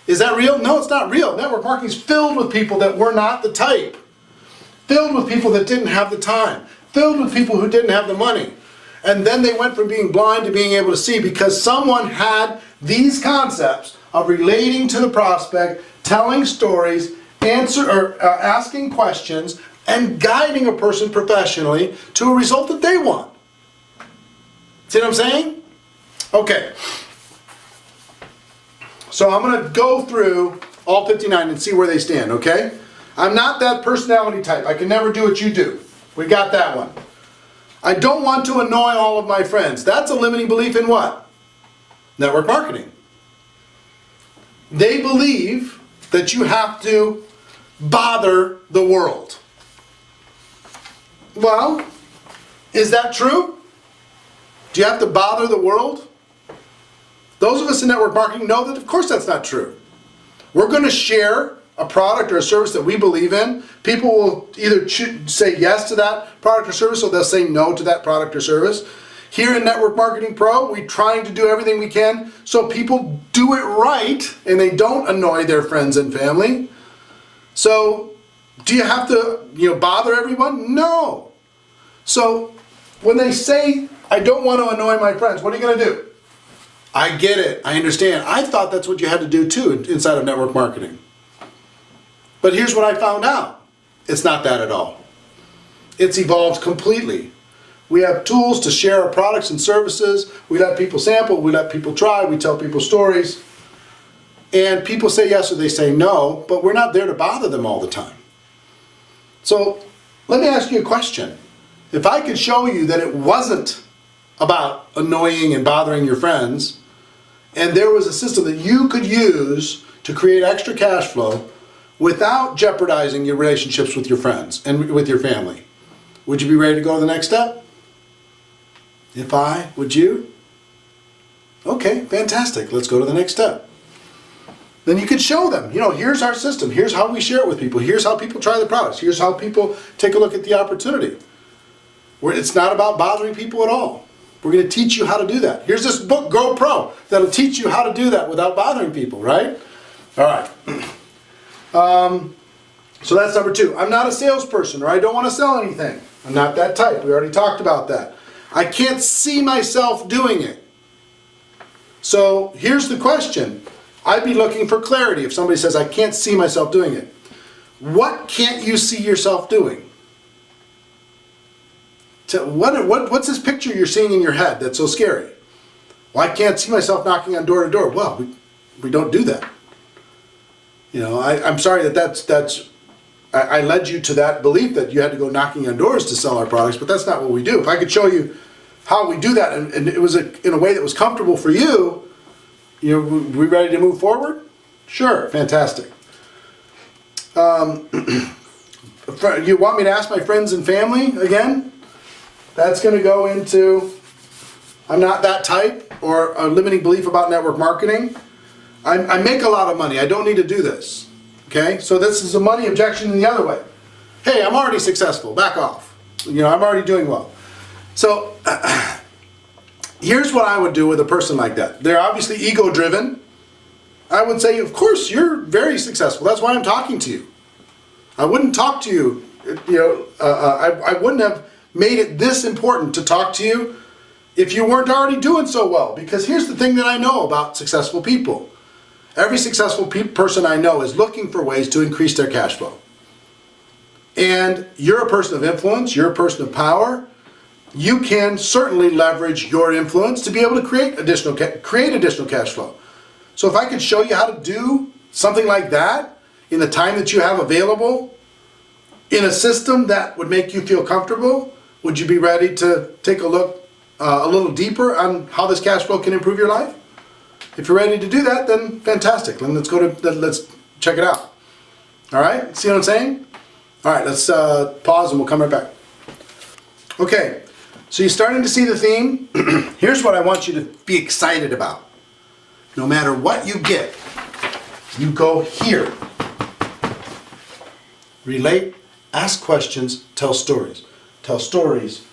S1: Is that real? No, it's not real. Network marketing is filled with people that were not the type. Filled with people that didn't have the time. Filled with people who didn't have the money. And then they went from being blind to being able to see because someone had these concepts of relating to the prospect, telling stories, asking questions, and guiding a person professionally to a result that they want. See what I'm saying? Okay. So I'm going to go through all 59 and see where they stand, okay? I'm not that personality type. I can never do what you do. We got that one. I don't want to annoy all of my friends. That's a limiting belief in what? Network marketing. They believe that you have to bother the world. Well, is that true? Do you have to bother the world? Those of us in network marketing know that of course that's not true. We're going to share a product or a service that we believe in. People will either say yes to that product or service or they'll say no to that product or service. Here in Network Marketing Pro, we're trying to do everything we can so people do it right and they don't annoy their friends and family. So do you have to bother everyone? No. So when they say, I don't want to annoy my friends, what are you going to do? I get it. I understand. I thought that's what you had to do too inside of network marketing. But here's what I found out. It's not that at all. It's evolved completely. We have tools to share our products and services. We let people sample. We let people try. We tell people stories. And people say yes or they say no, but we're not there to bother them all the time. So let me ask you a question. If I could show you that it wasn't about annoying and bothering your friends, and there was a system that you could use to create extra cash flow without jeopardizing your relationships with your friends and with your family, would you be ready to go to the next step? Would you? Okay, fantastic. Let's go to the next step. Then you could show them, here's our system. Here's how we share it with people. Here's how people try the products. Here's how people take a look at the opportunity. It's not about bothering people at all. We're going to teach you how to do that. Here's this book, Go Pro, that'll teach you how to do that without bothering people, right? All right. So that's number 2. I'm not a salesperson, or I don't want to sell anything. I'm not that type. We already talked about that. I can't see myself doing it. So here's the question. I'd be looking for clarity if somebody says, I can't see myself doing it. What can't you see yourself doing? What's this picture you're seeing in your head that's so scary? Well, I can't see myself knocking on door to door. Well, we don't do that. I'm sorry that I led you to that belief that you had to go knocking on doors to sell our products, but that's not what we do. If I could show you how we do that and it was in a way that was comfortable for you, we ready to move forward? Sure, fantastic. You want me to ask my friends and family again? That's going to go into, I'm not that type, or a limiting belief about network marketing. I make a lot of money. I don't need to do this. Okay? So this is a money objection in the other way. Hey, I'm already successful. Back off. You know, I'm already doing well. So here's what I would do with a person like that. They're obviously ego-driven. I would say, of course, you're very successful. That's why I'm talking to you. I wouldn't talk to you, I wouldn't have made it this important to talk to you if you weren't already doing so well. Because here's the thing that I know about successful people. Every successful person I know is looking for ways to increase their cash flow. And you're a person of influence, you're a person of power. You can certainly leverage your influence to be able to create additional cash flow. So if I could show you how to do something like that in the time that you have available, in a system that would make you feel comfortable, would you be ready to take a look a little deeper on how this cash flow can improve your life? If you're ready to do that, then fantastic. Then let's check it out. All right, see what I'm saying? All right, let's pause and we'll come right back. Okay, so you're starting to see the theme. Here's what I want you to be excited about. No matter what you get, you go here. Relate, ask questions, tell stories. Tell stories,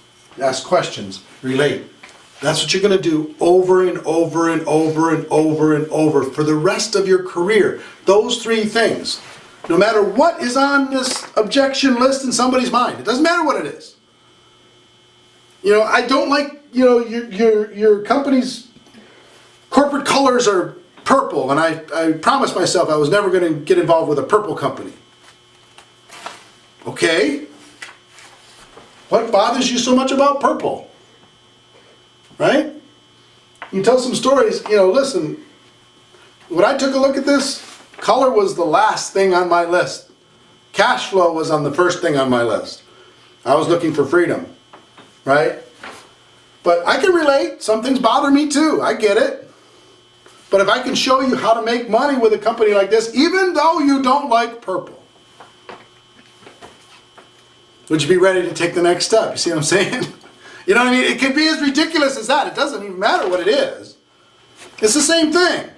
S1: ask questions, relate. That's what you're going to do over and over and over and over and over for the rest of your career. Those three things. No matter what is on this objection list in somebody's mind. It doesn't matter what it is. You know, I don't like, you know, your company's corporate colors are purple, and I promised myself I was never going to get involved with a purple company. Okay. What bothers you so much about purple? Right? You tell some stories, you know, listen, when I took a look at this, color was the last thing on my list. Cash flow was on the first thing on my list. I was looking for freedom, right? But I can relate. Some things bother me too. I get it. But if I can show you how to make money with a company like this, even though you don't like purple, would you be ready to take the next step? You see what I'm saying? You know what I mean? It can be as ridiculous as that. It doesn't even matter what it is. It's the same thing.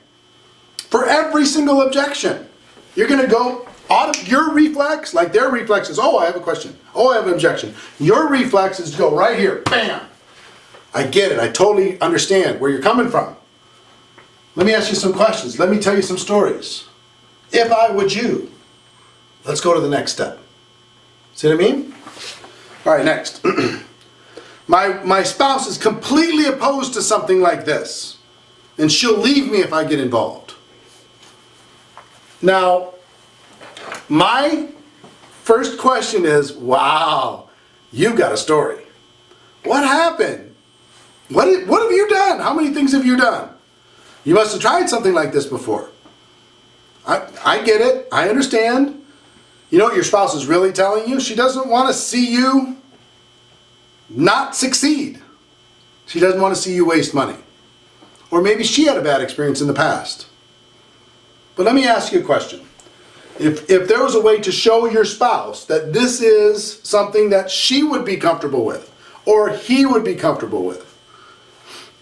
S1: For every single objection, you're going to go, your reflex, like their reflex is, oh, I have a question. Oh, I have an objection. Your reflex is to go right here. Bam! I get it. I totally understand where you're coming from. Let me ask you some questions. Let me tell you some stories. If I would you, let's go to the next step. See what I mean? All right, next. My spouse is completely opposed to something like this, and she'll leave me if I get involved. Now, my first question is, wow, you've got a story. What happened? What have you done? How many things have you done? You must have tried something like this before. I get it. I understand. You know what your spouse is really telling you? She doesn't want to see you not succeed. She doesn't want to see you waste money. Or maybe she had a bad experience in the past. But let me ask you a question. If there was a way to show your spouse that this is something that she would be comfortable with, or he would be comfortable with,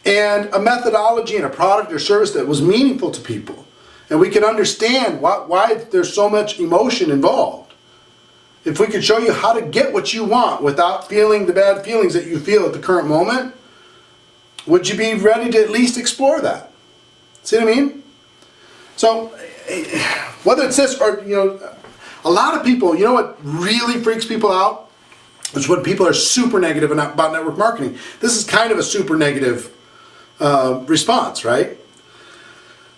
S1: and a methodology and a product or service that was meaningful to people, and we can understand why there's so much emotion involved, if we could show you how to get what you want without feeling the bad feelings that you feel at the current moment, would you be ready to at least explore that? See what I mean? So, whether it's this or, you know, a lot of people, you know what really freaks people out? Is when people are super negative about network marketing. This is kind of a super negative response, right?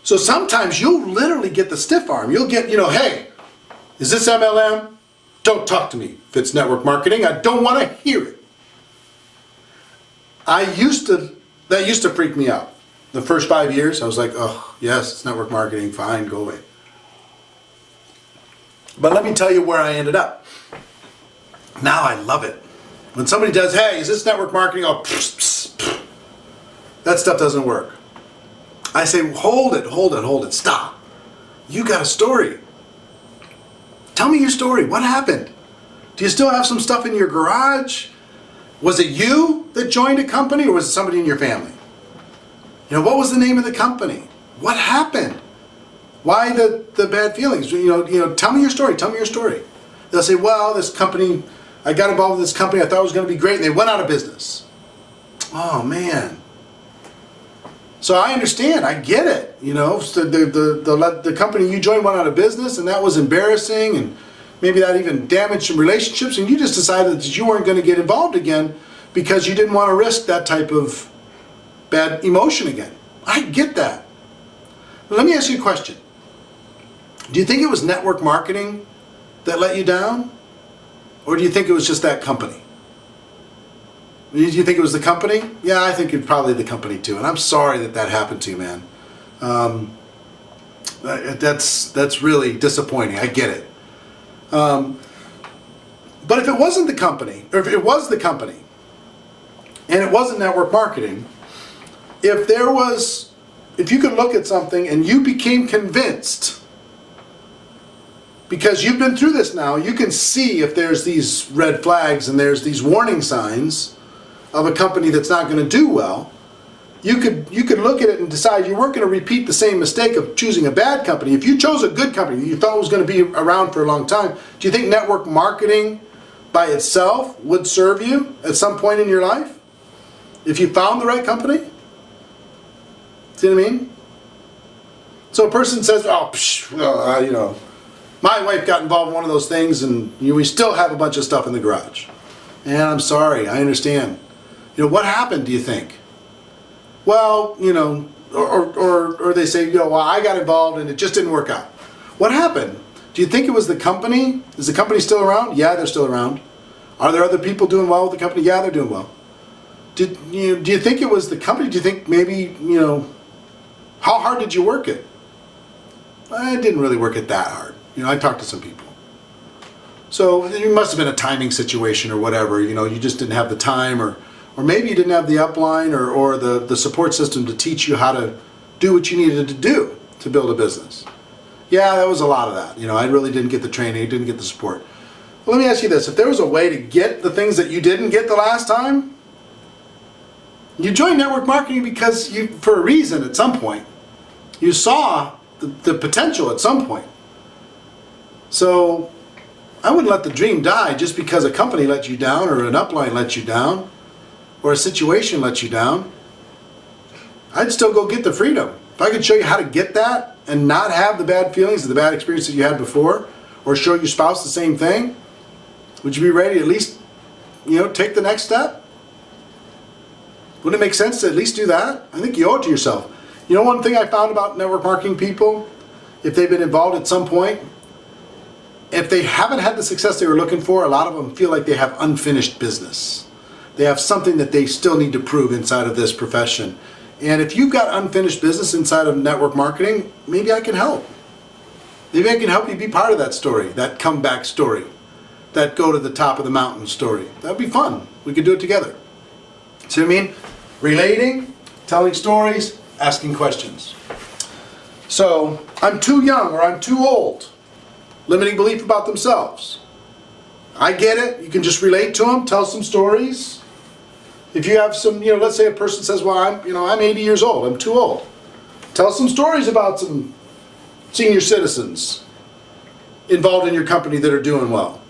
S1: So sometimes you'll literally get the stiff arm. You'll get, you know, hey, is this MLM? Don't talk to me if it's network marketing. I don't want to hear it. That used to freak me out. The first 5 years, I was like, oh, yes, it's network marketing, fine, go away. But let me tell you where I ended up. Now I love it. When somebody does, hey, is this network marketing? Oh, pss, pss, pss. That stuff doesn't work. I say, hold it, stop. You got a story. Tell me your story. What happened? Do you still have some stuff in your garage? Was it you that joined a company, or was it somebody in your family? You know, what was the name of the company? What happened? Why the bad feelings? You know, tell me your story. Tell me your story. They'll say, well, this company, I got involved with this company, I thought it was going to be great, and they went out of business. Oh, man. So I understand. I get it. You know, so the company you joined went out of business, and that was embarrassing, and maybe that even damaged some relationships, and you just decided that you weren't going to get involved again because you didn't want to risk that type of bad emotion again. I get that. But let me ask you a question. Do you think it was network marketing that let you down? Or do you think it was just that company? Do you think it was the company? Yeah, I think it's probably the company too. And I'm sorry that that happened to you, man. That's really disappointing. I get it. But if it wasn't the company, or if it was the company, and it wasn't network marketing, if you could look at something and you became convinced, because you've been through this now, you can see if there's these red flags and there's these warning signs of a company that's not going to do well, you could look at it and decide you weren't going to repeat the same mistake of choosing a bad company. If you chose a good company you thought was going to be around for a long time, do you think network marketing by itself would serve you at some point in your life? If you found the right company? See what I mean? So a person says, oh, you know, my wife got involved in one of those things, and we still have a bunch of stuff in the garage. And I'm sorry, I understand. You know, what happened, do you think? Well, you know, or they say, you know, well, I got involved and it just didn't work out. What happened? Do you think it was the company? Is the company still around? Yeah, they're still around. Are there other people doing well with the company? Yeah, they're doing well. Do you think it was the company? Do you think maybe, you know, how hard did you work it? I didn't really work it that hard. You know, I talked to some people. So it must have been a timing situation or whatever. You know, you just didn't have the time, or maybe you didn't have the upline or the support system to teach you how to do what you needed to do to build a business. Yeah, that was a lot of that. You know, I really didn't get the training, didn't get the support. Well, let me ask you this. If there was a way to get the things that you didn't get the last time, you joined network marketing because for a reason at some point. You saw the potential at some point. So I wouldn't let the dream die just because a company let you down, or an upline let you down, or a situation let you down. I'd still go get the freedom. If I could show you how to get that and not have the bad feelings or the bad experiences you had before, or show your spouse the same thing, would you be ready to at least, you know, take the next step? Wouldn't it make sense to at least do that? I think you owe it to yourself. You know, one thing I found about network marketing people, if they've been involved at some point, if they haven't had the success they were looking for, a lot of them feel like they have unfinished business. They have something that they still need to prove inside of this profession. And if you've got unfinished business inside of network marketing, maybe I can help. Maybe I can help you be part of that story, that comeback story, that go to the top of the mountain story. That would be fun. We could do it together. See what I mean? Relating, telling stories, asking questions. So, I'm too young or I'm too old. Limiting belief about themselves. I get it. You can just relate to them, tell some stories. If you have some, you know, let's say a person says, well, I'm 80 years old, I'm too old. Tell some stories about some senior citizens involved in your company that are doing well.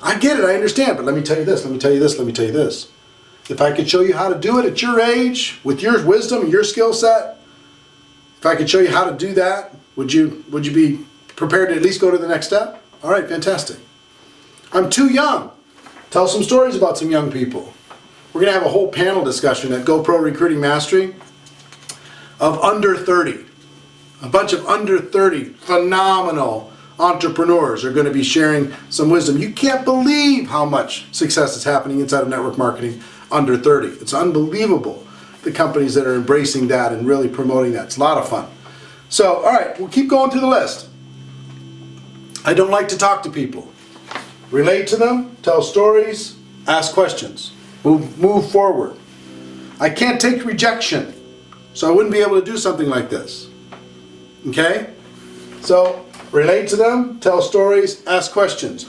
S1: I get it, I understand, but let me tell you this, let me tell you this, let me tell you this. If I could show you how to do it at your age, with your wisdom and your skill set, if I could show you how to do that, would you be prepared to at least go to the next step? All right, fantastic. I'm too young. Tell some stories about some young people. We're going to have a whole panel discussion at GoPro Recruiting Mastery of under 30. A bunch of under 30 phenomenal entrepreneurs are going to be sharing some wisdom. You can't believe how much success is happening inside of network marketing under 30. It's unbelievable, the companies that are embracing that and really promoting that. It's a lot of fun. So, all right, we'll keep going through the list. I don't like to talk to people. Relate to them, tell stories, ask questions. Move forward. I can't take rejection, so I wouldn't be able to do something like this. Okay? So, relate to them, tell stories, ask questions.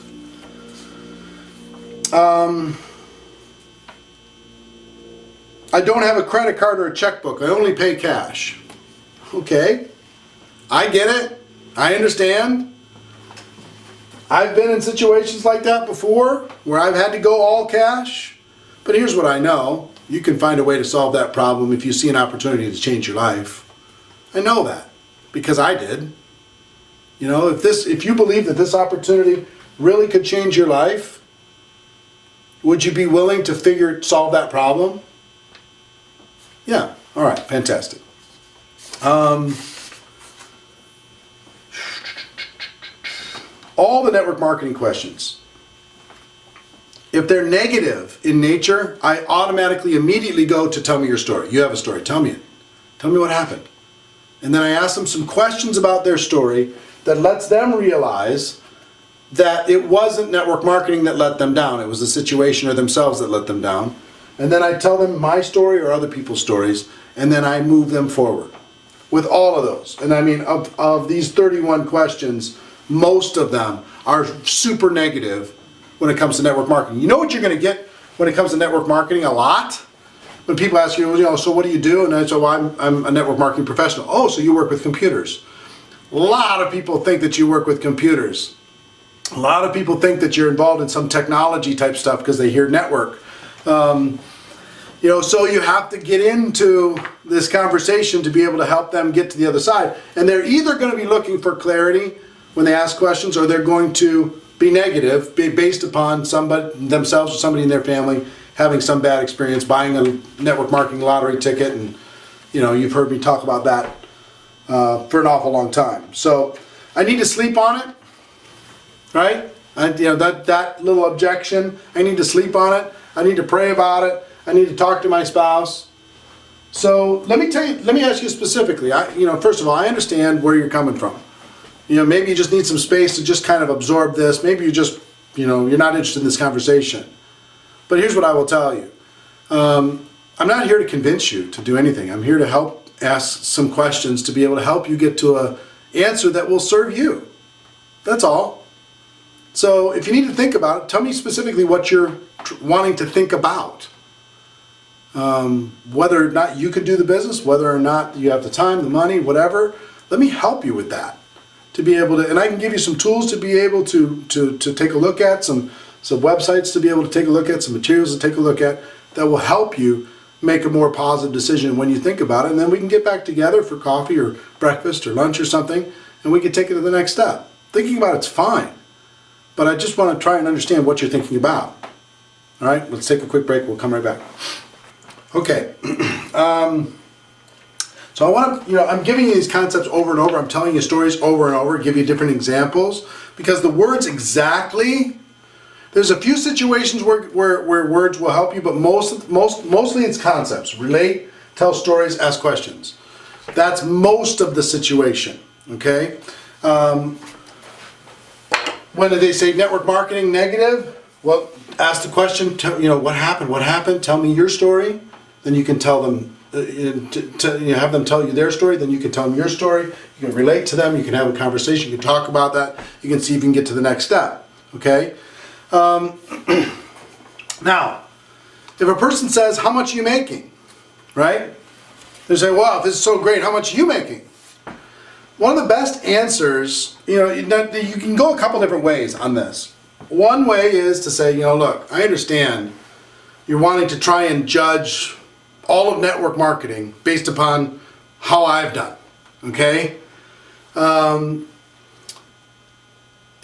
S1: I don't have a credit card or a checkbook. I only pay cash. Okay, I get it. I understand. I've been in situations like that before where I've had to go all cash. But here's what I know. You can find a way to solve that problem if you see an opportunity to change your life. I know that because I did. You know, if you believe that this opportunity really could change your life, would you be willing to solve that problem? Yeah. All right. Fantastic. All the network marketing questions, if they're negative in nature, I automatically immediately go to tell me your story. You have a story. Tell me it. Tell me what happened. And then I ask them some questions about their story that lets them realize that it wasn't network marketing that let them down. It was the situation or themselves that let them down. And then I tell them my story or other people's stories, and then I move them forward with all of those. And I mean, of these 31 questions, most of them are super negative when it comes to network marketing. You know what you're going to get when it comes to network marketing a lot? When people ask you, so what do you do? And I say, well, I'm a network marketing professional. Oh, so you work with computers. A lot of people think that you work with computers. A lot of people think that you're involved in some technology type stuff because they hear network. So you have to get into this conversation to be able to help them get to the other side. And they're either going to be looking for clarity when they ask questions, or they're going to be negative based upon somebody themselves or somebody in their family having some bad experience buying a network marketing lottery ticket. And you've heard me talk about that for an awful long time. So I need to sleep on it, right? That little objection, I need to sleep on it. I need to pray about it. I need to talk to my spouse. So let me ask you specifically. First of all, I understand where you're coming from. Maybe you just need some space to just kind of absorb this. Maybe you just, you're not interested in this conversation. But here's what I will tell you. I'm not here to convince you to do anything. I'm here to help ask some questions to be able to help you get to an answer that will serve you. That's all. So if you need to think about it, tell me specifically what you're wanting to think about. Whether or not you can do the business, whether or not you have the time, the money, whatever. Let me help you with that. To be able to, and I can give you some tools to be able to take a look at, some websites to be able to take a look at, some materials to take a look at that will help you make a more positive decision when you think about it. And then we can get back together for coffee or breakfast or lunch or something, and we can take it to the next step. Thinking about it's fine, but I just want to try and understand what you're thinking about. All right, let's take a quick break. We'll come right back. Okay. So I want to, I'm giving you these concepts over and over. I'm telling you stories over and over, give you different examples, because the words exactly, there's a few situations where words will help you, but mostly it's concepts. Relate, tell stories, ask questions. That's most of the situation, okay? When they say network marketing negative, well, ask the question, what happened, tell me your story, then you can tell them, have them tell you their story, then you can tell them your story, you can relate to them, you can have a conversation, you can talk about that, you can see if you can get to the next step, okay? Now, if a person says, how much are you making, right? They say, wow, this is so great, how much are you making? One of the best answers, you can go a couple different ways on this. One way is to say, look, I understand you're wanting to try and judge all of network marketing based upon how I've done, okay? So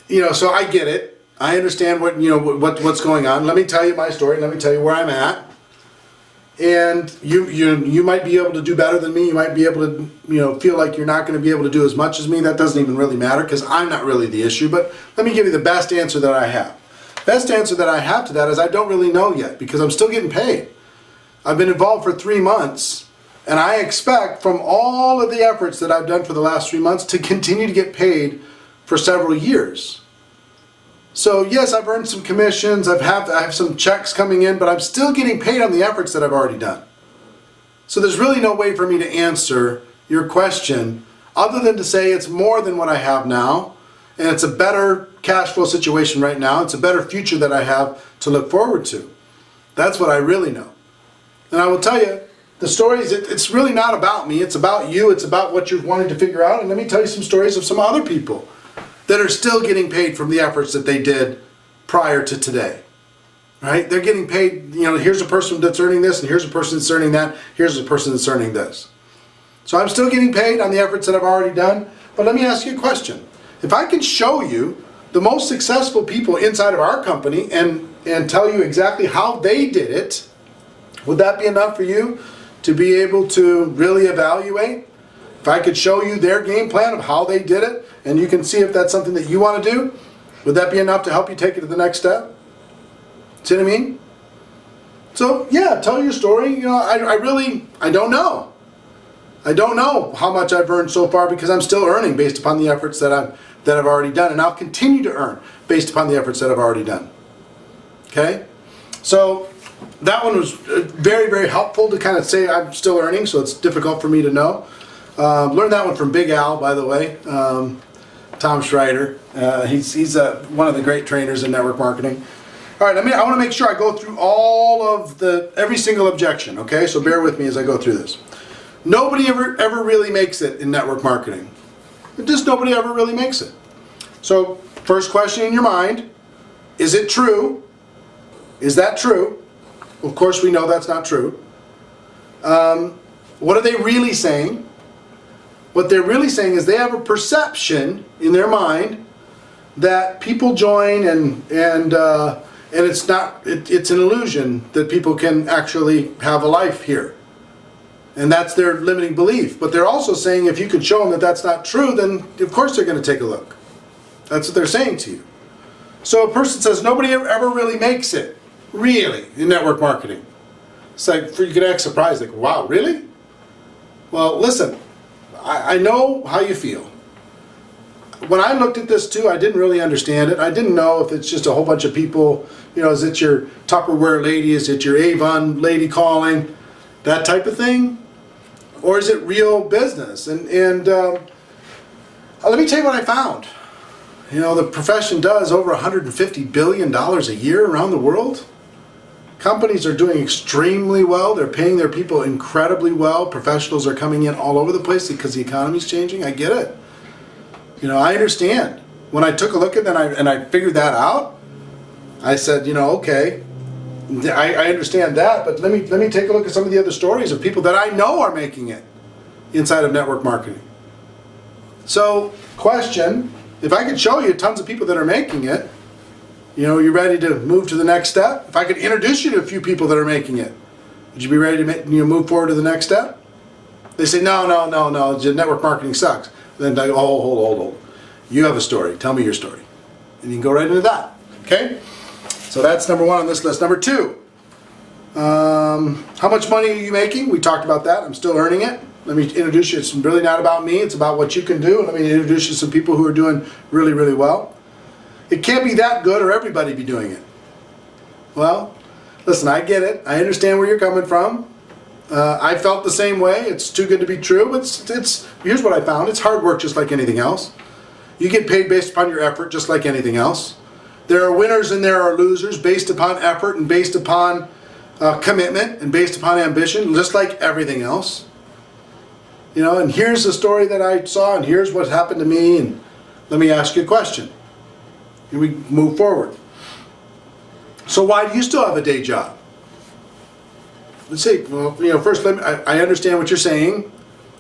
S1: I get it. I understand what's going on. Let me tell you my story. Let me tell you where I'm at. And you might be able to do better than me. You might be able to feel like you're not going to be able to do as much as me. That doesn't even really matter because I'm not really the issue. But let me give you the best answer that I have. Best answer that I have to that is I don't really know yet because I'm still getting paid. I've been involved for 3 months, and I expect from all of the efforts that I've done for the last 3 months to continue to get paid for several years. So yes, I've earned some commissions, I have some checks coming in, but I'm still getting paid on the efforts that I've already done. So there's really no way for me to answer your question other than to say it's more than what I have now, and it's a better cash flow situation right now. It's a better future that I have to look forward to. That's what I really know. And I will tell you, the stories, it's really not about me. It's about you. It's about what you're wanting to figure out. And let me tell you some stories of some other people that are still getting paid from the efforts that they did prior to today. Right? They're getting paid, here's a person that's earning this, and here's a person that's earning that, here's a person that's earning this. So I'm still getting paid on the efforts that I've already done. But let me ask you a question. If I can show you the most successful people inside of our company and tell you exactly how they did it, would that be enough for you to be able to really evaluate? If I could show you their game plan of how they did it, and you can see if that's something that you want to do, would that be enough to help you take it to the next step? See what I mean? So yeah, tell your story. I don't know. I don't know how much I've earned so far because I'm still earning based upon the efforts that I've already done, and I'll continue to earn based upon the efforts that I've already done. Okay? So that one was very, very helpful to kind of say I'm still earning, so it's difficult for me to know. Learned that one from Big Al, by the way, Tom Schreider. He's one of the great trainers in network marketing. All right, I want to make sure I go through every single objection, okay? So bear with me as I go through this. Nobody ever really makes it in network marketing. Just nobody ever really makes it. So first question in your mind, is it true? Is that true? Of course we know that's not true. What are they really saying? What they're really saying is they have a perception in their mind that people join and it's an illusion that people can actually have a life here. And that's their limiting belief. But they're also saying if you could show them that that's not true, then of course they're going to take a look. That's what they're saying to you. So a person says nobody ever really makes it, really, in network marketing. It's like, you could act surprised, like, wow, really? Well, listen, I know how you feel. When I looked at this too, I didn't really understand it. I didn't know if it's just a whole bunch of people, is it your Tupperware lady, is it your Avon lady calling, that type of thing? Or is it real business? And let me tell you what I found. The profession does over $150 billion a year around the world. Companies are doing extremely well. They're paying their people incredibly well. Professionals are coming in all over the place because the economy's changing. I get it. I understand. When I took a look at that and I figured that out, I said, okay, I understand that, but let me take a look at some of the other stories of people that I know are making it inside of network marketing. So, question, if I could show you tons of people that are making it, you ready to move to the next step? If I could introduce you to a few people that are making it, would you be ready to move forward to the next step? They say, no, network marketing sucks. Then I go, hold. You have a story. Tell me your story. And you can go right into that. Okay? So that's number one on this list. Number two, how much money are you making? We talked about that. I'm still earning it. Let me introduce you. It's really not about me. It's about what you can do. Let me introduce you to some people who are doing really, really well. It can't be that good or everybody be doing it. Well, listen, I get it. I understand where you're coming from. I felt the same way. It's too good to be true. Here's what I found. It's hard work just like anything else. You get paid based upon your effort just like anything else. There are winners and there are losers based upon effort and based upon commitment and based upon ambition, just like everything else. And here's the story that I saw and here's what happened to me, and let me ask you a question. And we move forward. So why do you still have a day job? Let's see. Well, first I understand what you're saying.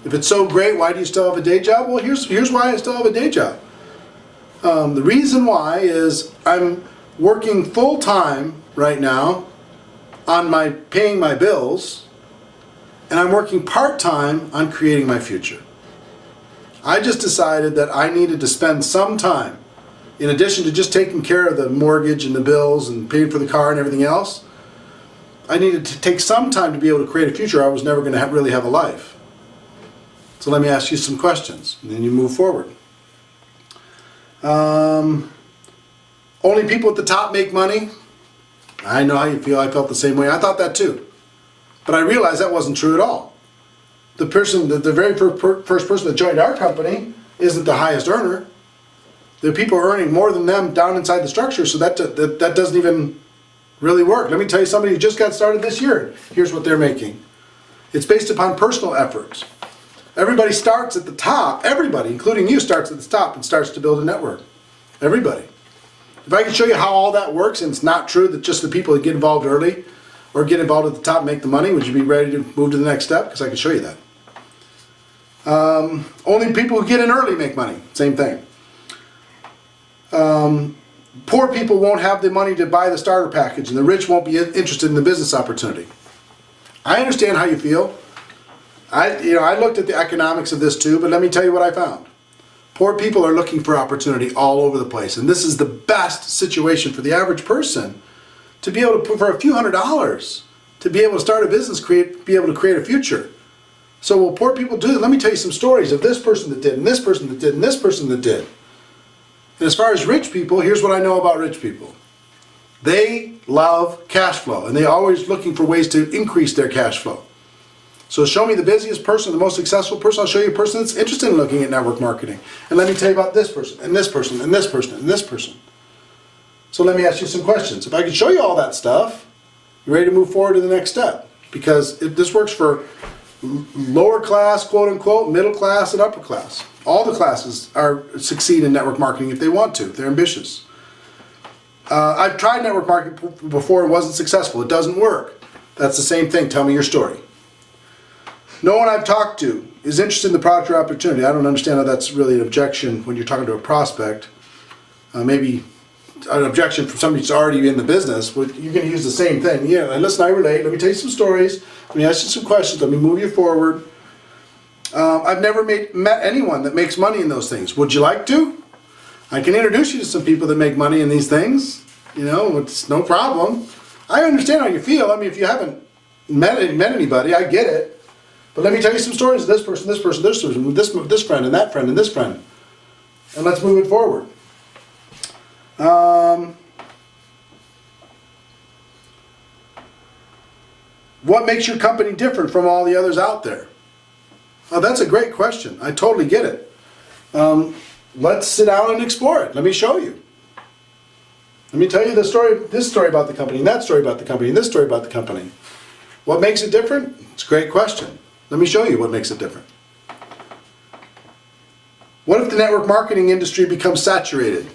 S1: If it's so great, why do you still have a day job? Well, here's why I still have a day job. The reason why is I'm working full-time right now on paying my bills, and I'm working part-time on creating my future. I just decided that I needed to spend some time, in addition to just taking care of the mortgage and the bills and paying for the car and everything else, I needed to take some time to be able to create a future. I was never going to really have a life. So let me ask you some questions, and then you move forward. Only people at the top make money. I know how you feel. I felt the same way. I thought that too. But I realized that wasn't true at all. The very first person that joined our company isn't the highest earner. The people are earning more than them down inside the structure, so that doesn't even really work. Let me tell you, somebody who just got started this year, here's what they're making. It's based upon personal efforts. Everybody starts at the top. Everybody, including you, starts at the top and starts to build a network. Everybody. If I can show you how all that works, and it's not true that just the people that get involved early or get involved at the top make the money, would you be ready to move to the next step? Because I can show you that. Only people who get in early make money. Same thing. Poor people won't have the money to buy the starter package, and the rich won't be interested in the business opportunity. I understand how you feel. I looked at the economics of this too, but let me tell you what I found. Poor people are looking for opportunity all over the place, and this is the best situation for the average person to be able to put for a few $100s to be able to start a business, be able to create a future. So will poor people do that? Let me tell you some stories of this person that did, and this person that did, and this person that did. And as far as rich people, here's what I know about rich people. They love cash flow, and they're always looking for ways to increase their cash flow. So show me the busiest person, the most successful person. I'll show you a person that's interested in looking at network marketing. And let me tell you about this person, and this person, and this person, and this person. So let me ask you some questions. If I could show you all that stuff, you're ready to move forward to the next step. Because this works for lower class, quote unquote, middle class, and upper class. All the classes succeed in network marketing if they want to, if they're ambitious. I've tried network marketing before, it wasn't successful. It doesn't work. That's the same thing. Tell me your story. No one I've talked to is interested in the product or opportunity. I don't understand how that's really an objection when you're talking to a prospect. Maybe an objection from somebody who's already in the business, but you're going to use the same thing. Yeah, and listen, I relate. Let me tell you some stories. Let me ask you some questions. Let me move you forward. I've never met anyone that makes money in those things. Would you like to? I can introduce you to some people that make money in these things. You know, it's no problem. I understand how you feel. I mean, if you haven't met anybody, I get it. But let me tell you some stories of this person, this person, this person, this friend, and that friend, and this friend. And let's move it forward. What makes your company different from all the others out there? Oh, that's a great question. I totally get it. Let's sit down and explore it. Let me show you. Let me tell you this story about the company, and that story about the company, and this story about the company. What makes it different? It's a great question. Let me show you what makes it different. What if the network marketing industry becomes saturated?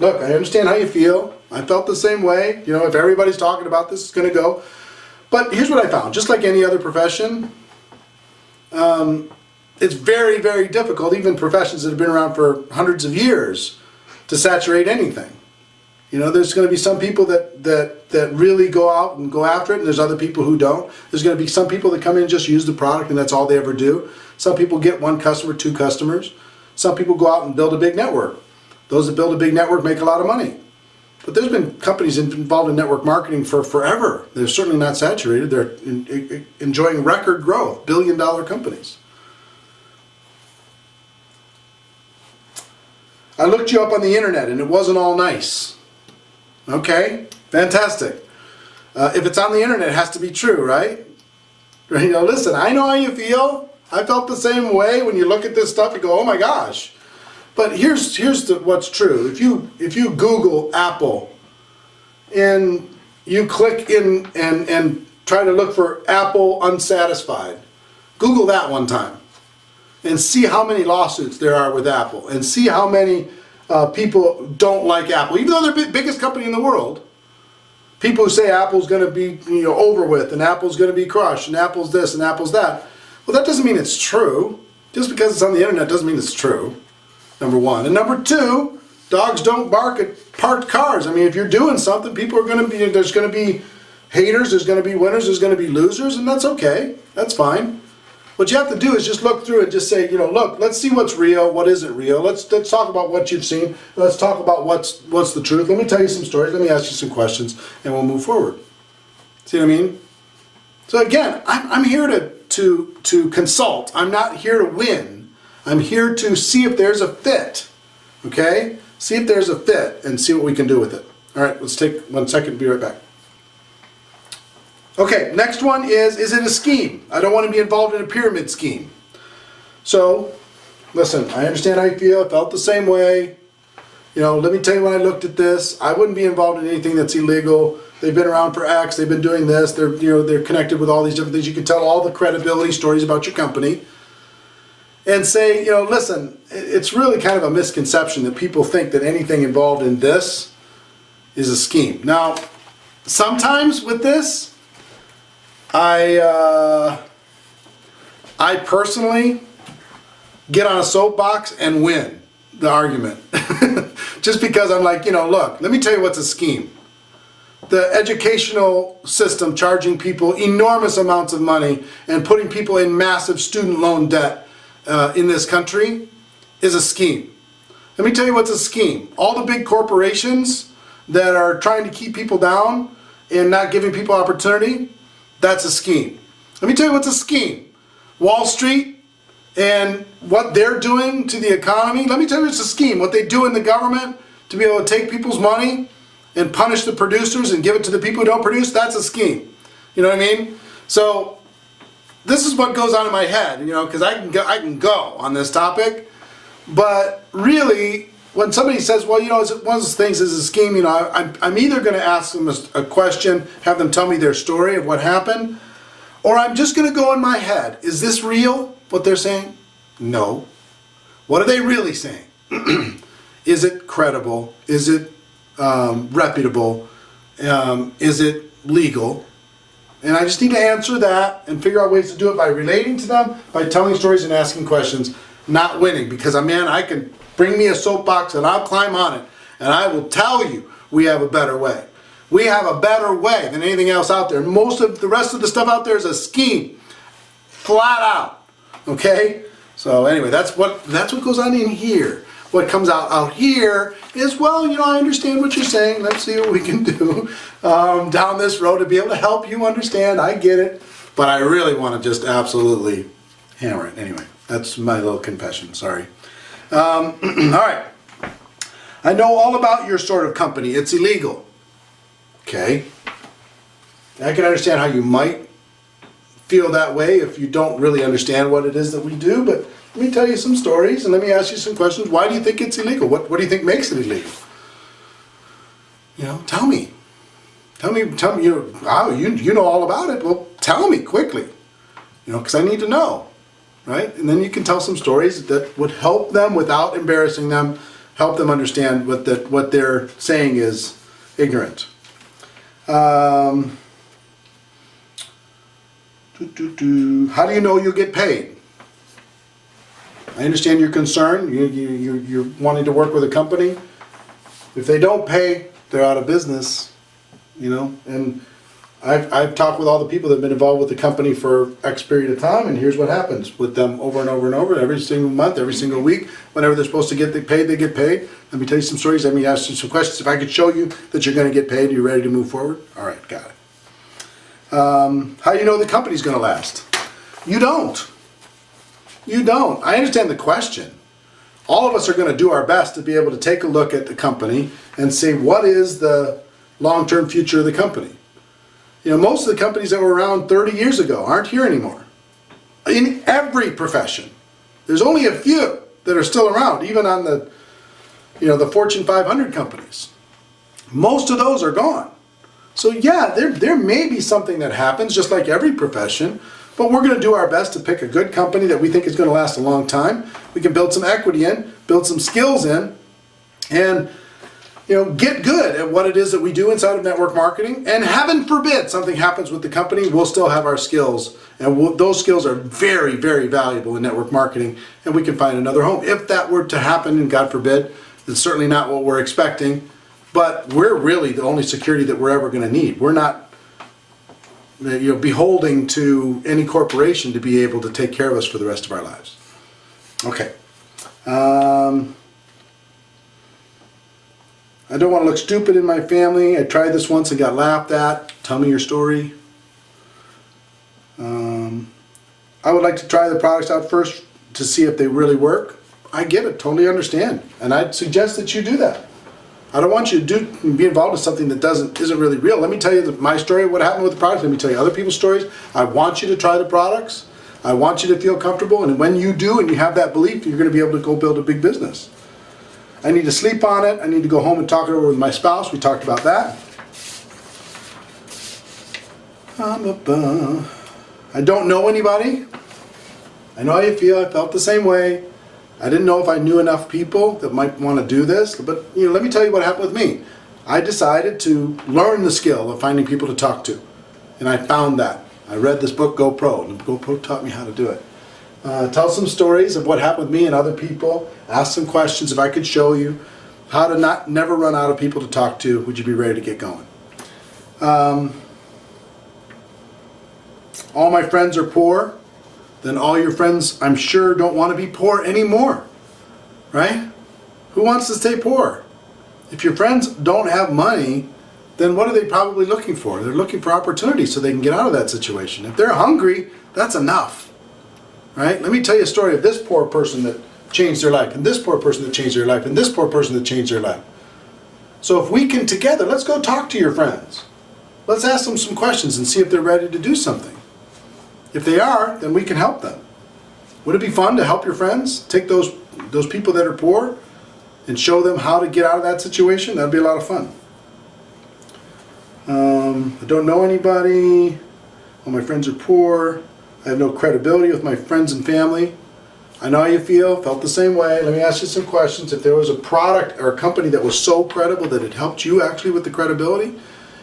S1: Look, I understand how you feel. I felt the same way. You know, if everybody's talking about this, it's going to go. But here's what I found. Just like any other profession, it's very, very difficult, even professions that have been around for hundreds of years, to saturate anything. You know, there's going to be some people that really go out and go after it, and there's other people who don't. There's going to be some people that come in and just use the product, and that's all they ever do. Some people get one customer, two customers. Some people go out and build a big network. Those that build a big network make a lot of money. But there's been companies involved in network marketing for forever. They're certainly not saturated. They're enjoying record growth, billion-dollar companies. I looked you up on the internet, and it wasn't all nice. Okay, fantastic. If it's on the internet, it has to be true, right? You know, listen, I know how you feel. I felt the same way. When you look at this stuff, you go, oh my gosh. But here's what's true. If you Google Apple and you click in and try to look for Apple unsatisfied, Google that one time and see how many lawsuits there are with Apple, and see how many people don't like Apple, even though they're the biggest company in the world. People who say Apple's going to be over with, and Apple's going to be crushed, and Apple's this, and Apple's that. Well, that doesn't mean it's true. Just because it's on the internet doesn't mean it's true. Number one. And number two, dogs don't bark at parked cars. I mean, if you're doing something, people are going to be, there's going to be haters, there's going to be winners, there's going to be losers, and that's okay. That's fine. What you have to do is just look through and just say, look, let's see what's real, what isn't real. Let's talk about what you've seen. Let's talk about what's the truth. Let me tell you some stories. Let me ask you some questions, and we'll move forward. See what I mean? So again, I'm here to consult. I'm not here to win. I'm here to see if there's a fit. Okay? See if there's a fit and see what we can do with it. All right, let's take 1 second. Be right back. Okay, next one is it a scheme? I don't want to be involved in a pyramid scheme. So, listen, I understand how you feel. I felt the same way. Let me tell you, when I looked at this, I wouldn't be involved in anything that's illegal. they've been around for X, they've been doing this, they're connected with all these different things. You can tell all the credibility stories about your company and say, listen, it's really kind of a misconception that people think that anything involved in this is a scheme. Now, sometimes with this, I personally get on a soapbox and win the argument. Just because I'm like, look, let me tell you what's a scheme. The educational system charging people enormous amounts of money and putting people in massive student loan debt in this country is a scheme. Let me tell you what's a scheme. All the big corporations that are trying to keep people down and not giving people opportunity, that's a scheme. Let me tell you what's a scheme. Wall Street and what they're doing to the economy, let me tell you it's a scheme. What they do in the government to be able to take people's money and punish the producers and give it to the people who don't produce, that's a scheme. You know what I mean? So this is what goes on in my head, because I can go on this topic. But really, when somebody says, well, one of those things is a scheme, I'm either going to ask them a question, have them tell me their story of what happened, or I'm just going to go in my head. Is this real, what they're saying? No. What are they really saying? Is it credible? Is it reputable? Is it legal? And I just need to answer that and figure out ways to do it by relating to them, by telling stories and asking questions, not winning. Because, man, I can bring me a soapbox and I'll climb on it. And I will tell you we have a better way. We have a better way than anything else out there. Most of the rest of the stuff out there is a scheme. Flat out. Okay? So anyway, that's what goes on in here. What comes out here is, well, I understand what you're saying. Let's see what we can do down this road to be able to help you understand. I get it. But I really want to just absolutely hammer it. Anyway, that's my little confession. Sorry. All right. I know all about your sort of company. It's illegal. Okay. I can understand how you might feel that way if you don't really understand what it is that we do, but let me tell you some stories and let me ask you some questions. Why do you think it's illegal? What do you think makes it illegal? Tell me. Tell me, you know all about it. Well, tell me quickly, because I need to know, right? And then you can tell some stories that would help them without embarrassing them, help them understand what they're saying is ignorant. How do you know you'll get paid? I understand your concern. You're wanting to work with a company. If they don't pay, they're out of business. And I've talked with all the people that have been involved with the company for X period of time, and here's what happens with them over and over and over, every single month, every single week. Whenever they're supposed to get paid, they get paid. Let me tell you some stories. Let me ask you some questions. If I could show you that you're going to get paid, are you ready to move forward? All right, got it. How do you know the company's going to last? You don't. You don't. I understand the question. All of us are going to do our best to be able to take a look at the company and say, what is the long-term future of the company? Most of the companies that were around 30 years ago aren't here anymore. In every profession. There's only a few that are still around, even on the Fortune 500 companies. Most of those are gone. So yeah, there may be something that happens, just like every profession, but we're going to do our best to pick a good company that we think is going to last a long time. We can build some equity in, build some skills in, and get good at what it is that we do inside of network marketing. And heaven forbid something happens with the company, we'll still have our skills, and those skills are very, very valuable in network marketing, and we can find another home. If that were to happen, and God forbid, it's certainly not what we're expecting, but we're really the only security that we're ever going to need. We're not beholding to any corporation to be able to take care of us for the rest of our lives. Okay. I don't want to look stupid in my family. I tried this once and got laughed at. Tell me your story. I would like to try the products out first to see if they really work. I get it. Totally understand. And I'd suggest that you do that. I don't want you to be involved in something that isn't really real. Let me tell you my story, what happened with the products. Let me tell you other people's stories. I want you to try the products. I want you to feel comfortable. And when you do and you have that belief, you're going to be able to go build a big business. I need to sleep on it. I need to go home and talk it over with my spouse. We talked about that. I don't know anybody. I know how you feel. I felt the same way. I didn't know if I knew enough people that might want to do this, but let me tell you what happened with me. I decided to learn the skill of finding people to talk to, and I found that. I read this book, GoPro, and GoPro taught me how to do it. Tell some stories of what happened with me and other people. Ask some questions. If I could show you how to never run out of people to talk to, would you be ready to get going? All my friends are poor. Then all your friends, I'm sure, don't want to be poor anymore. Right? Who wants to stay poor? If your friends don't have money, then what are they probably looking for? They're looking for opportunity so they can get out of that situation. If they're hungry, that's enough. Right? Let me tell you a story of this poor person that changed their life, and this poor person that changed their life, and this poor person that changed their life. So if we can together, let's go talk to your friends. Let's ask them some questions and see if they're ready to do something. If they are, then we can help them. Would it be fun to help your friends? Take those people that are poor and show them how to get out of that situation? That'd be a lot of fun. I don't know anybody. All my friends are poor. I have no credibility with my friends and family. I know how you feel, felt the same way. Let me ask you some questions. If there was a product or a company that was so credible that it helped you actually with the credibility,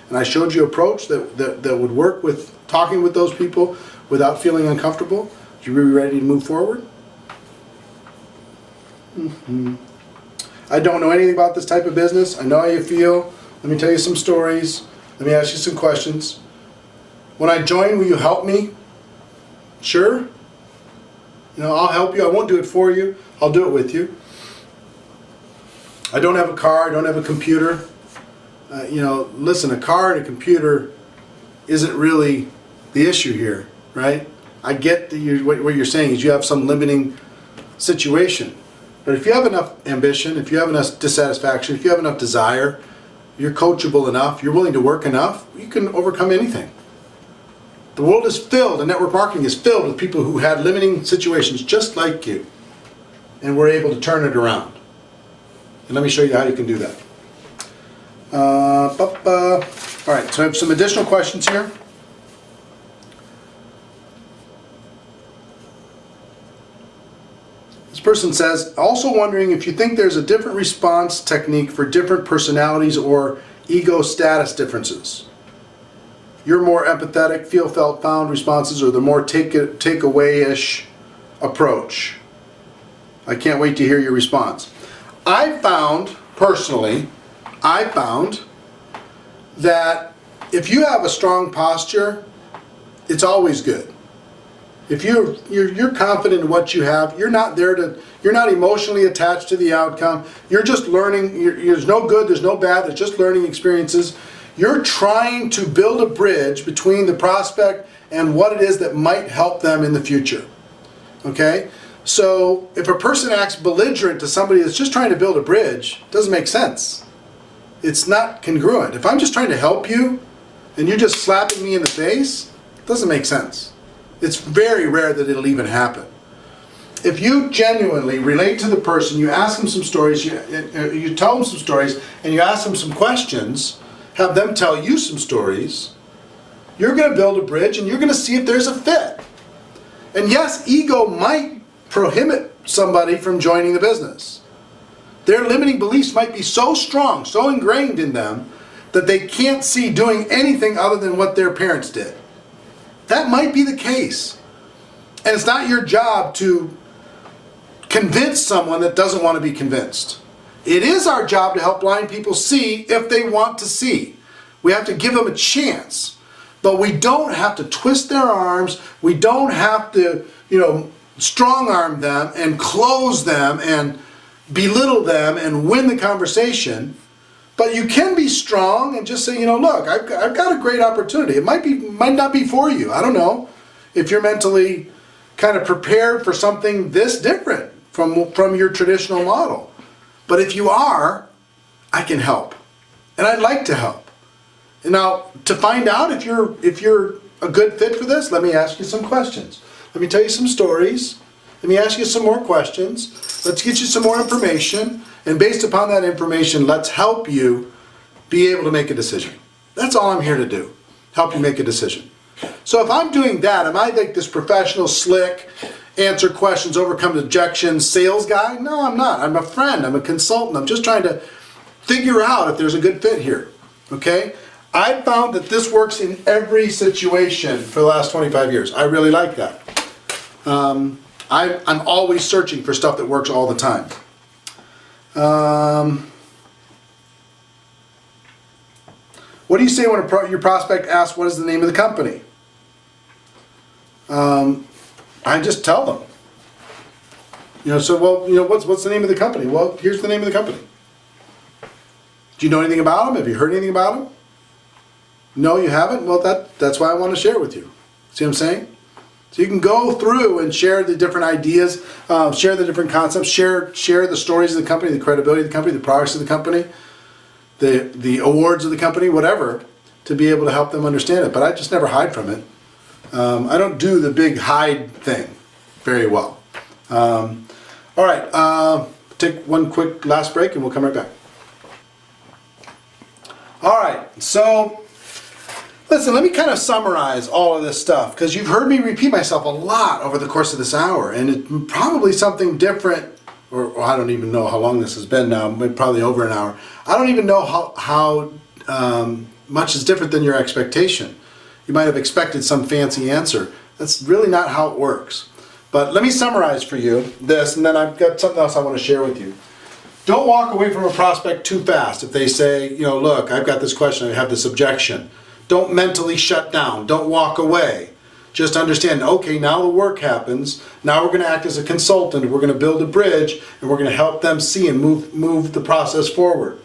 S1: and I showed you an approach that would work with talking with those people without feeling uncomfortable, would you be ready to move forward? I don't know anything about this type of business. I know how you feel. Let me tell you some stories. Let me ask you some questions. When I join, will you help me? Sure. I'll help you. I won't do it for you. I'll do it with you. I don't have a car. I don't have a computer. Listen, a car and a computer isn't really the issue here, right? I get what you're saying is you have some limiting situation. But if you have enough ambition, if you have enough dissatisfaction, if you have enough desire, you're coachable enough, you're willing to work enough, you can overcome anything. The world is filled, and network marketing is filled with people who had limiting situations just like you and were able to turn it around. And let me show you how you can do that. All right, so I have some additional questions here. This person says, also wondering if you think there's a different response technique for different personalities or ego status differences. Your more empathetic, feel, felt, found responses, or the more take-away-ish approach. I can't wait to hear your response. I found, personally, that if you have a strong posture, it's always good. If you're confident in what you have, you're not emotionally attached to the outcome. You're just learning. There's no good, there's no bad, there's just learning experiences. You're trying to build a bridge between the prospect and what it is that might help them in the future. Okay? So if a person acts belligerent to somebody that's just trying to build a bridge, it doesn't make sense. It's not congruent. If I'm just trying to help you and you're just slapping me in the face, it doesn't make sense. It's very rare that it'll even happen. If you genuinely relate to the person, you ask them some stories, you tell them some stories, and you ask them some questions, have them tell you some stories, you're going to build a bridge and you're going to see if there's a fit. And yes, ego might prohibit somebody from joining the business. Their limiting beliefs might be so strong, so ingrained in them, that they can't see doing anything other than what their parents did. That might be the case. And it's not your job to convince someone that doesn't want to be convinced. It is our job to help blind people see if they want to see. We have to give them a chance. But we don't have to twist their arms. We don't have to, strong arm them and close them and belittle them and win the conversation. But you can be strong and just say, look, I've got a great opportunity. It might not be for you. I don't know if you're mentally kind of prepared for something this different from your traditional model. But if you are, I can help. And I'd like to help. And now, to find out if you're a good fit for this, let me ask you some questions. Let me tell you some stories. Let me ask you some more questions. Let's get you some more information. And based upon that information, let's help you be able to make a decision. That's all I'm here to do. Help you make a decision. So if I'm doing that, am I like this professional, slick, answer questions, overcome objections, sales guy? No, I'm not. I'm a friend. I'm a consultant. I'm just trying to figure out if there's a good fit here. Okay? I found that this works in every situation for the last 25 years. I really like that. I'm always searching for stuff that works all the time. What do you say when your prospect asks what is the name of the company? I just tell them. So well, what's the name of the company? Well, here's the name of the company. Do you know anything about them? Have you heard anything about them? No, you haven't? Well, that's why I want to share it with you. See what I'm saying? So you can go through and share the different ideas, share the different concepts, share the stories of the company, the credibility of the company, the products of the company, the awards of the company, whatever, to be able to help them understand it. But I just never hide from it. I don't do the big hide thing very well. All right, take one quick last break and we'll come right back. All right, so listen, let me kind of summarize all of this stuff, because you've heard me repeat myself a lot over the course of this hour, and it's probably something different, or I don't even know how long this has been now, probably over an hour. I don't even know how much is different than your expectation. You might have expected some fancy answer. That's really not how it works. But let me summarize for you this, and then I've got something else I want to share with you. Don't walk away from a prospect too fast. If they say, look, I've got this question, I have this objection. Don't mentally shut down. Don't walk away. Just understand, okay, now the work happens. Now we're going to act as a consultant. We're going to build a bridge, and we're going to help them see and move the process forward.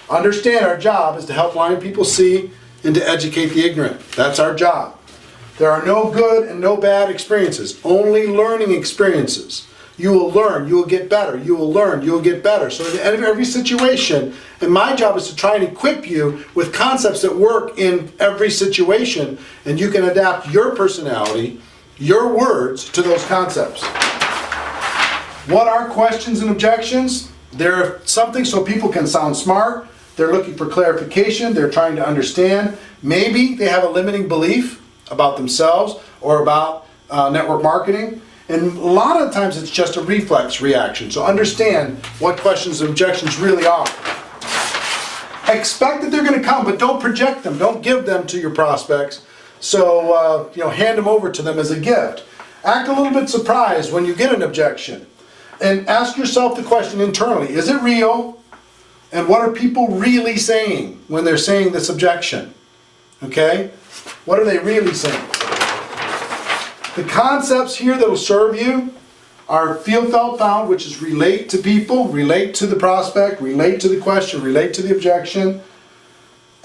S1: Understand our job is to help blind people see and to educate the ignorant. That's our job. There are no good and no bad experiences, only learning experiences. You will learn, you will get better, you will learn, you will get better. So in every situation, and my job is to try and equip you with concepts that work in every situation, and you can adapt your personality, your words to those concepts. What are questions and objections? They're something so people can sound smart. They're looking for clarification. They're trying to understand. Maybe they have a limiting belief about themselves or about network marketing. And a lot of times it's just a reflex reaction. So understand what questions and objections really are. Expect that they're going to come, but don't project them. Don't give them to your prospects. So hand them over to them as a gift. Act a little bit surprised when you get an objection. And ask yourself the question internally, is it real? And what are people really saying when they're saying this objection? Okay? What are they really saying? The concepts here that will serve you are feel, felt, found, which is relate to people, relate to the prospect, relate to the question, relate to the objection,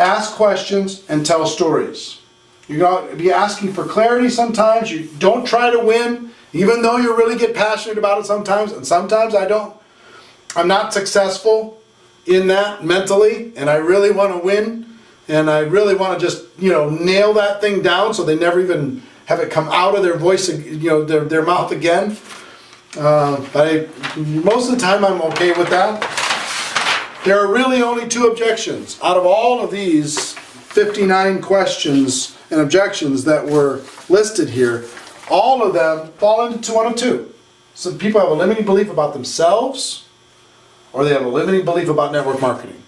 S1: ask questions, and tell stories. You're going to be asking for clarity sometimes. You don't try to win, even though you really get passionate about it sometimes, and sometimes I don't. I'm not successful in that mentally, and I really want to win, and I really want to just, nail that thing down so they never even have it come out of their voice, their mouth again. But most of the time I'm okay with that. There are really only two objections. Out of all of these 59 questions and objections that were listed here, all of them fall into one of two. Some people have a limiting belief about themselves, or they have a limiting belief about network marketing.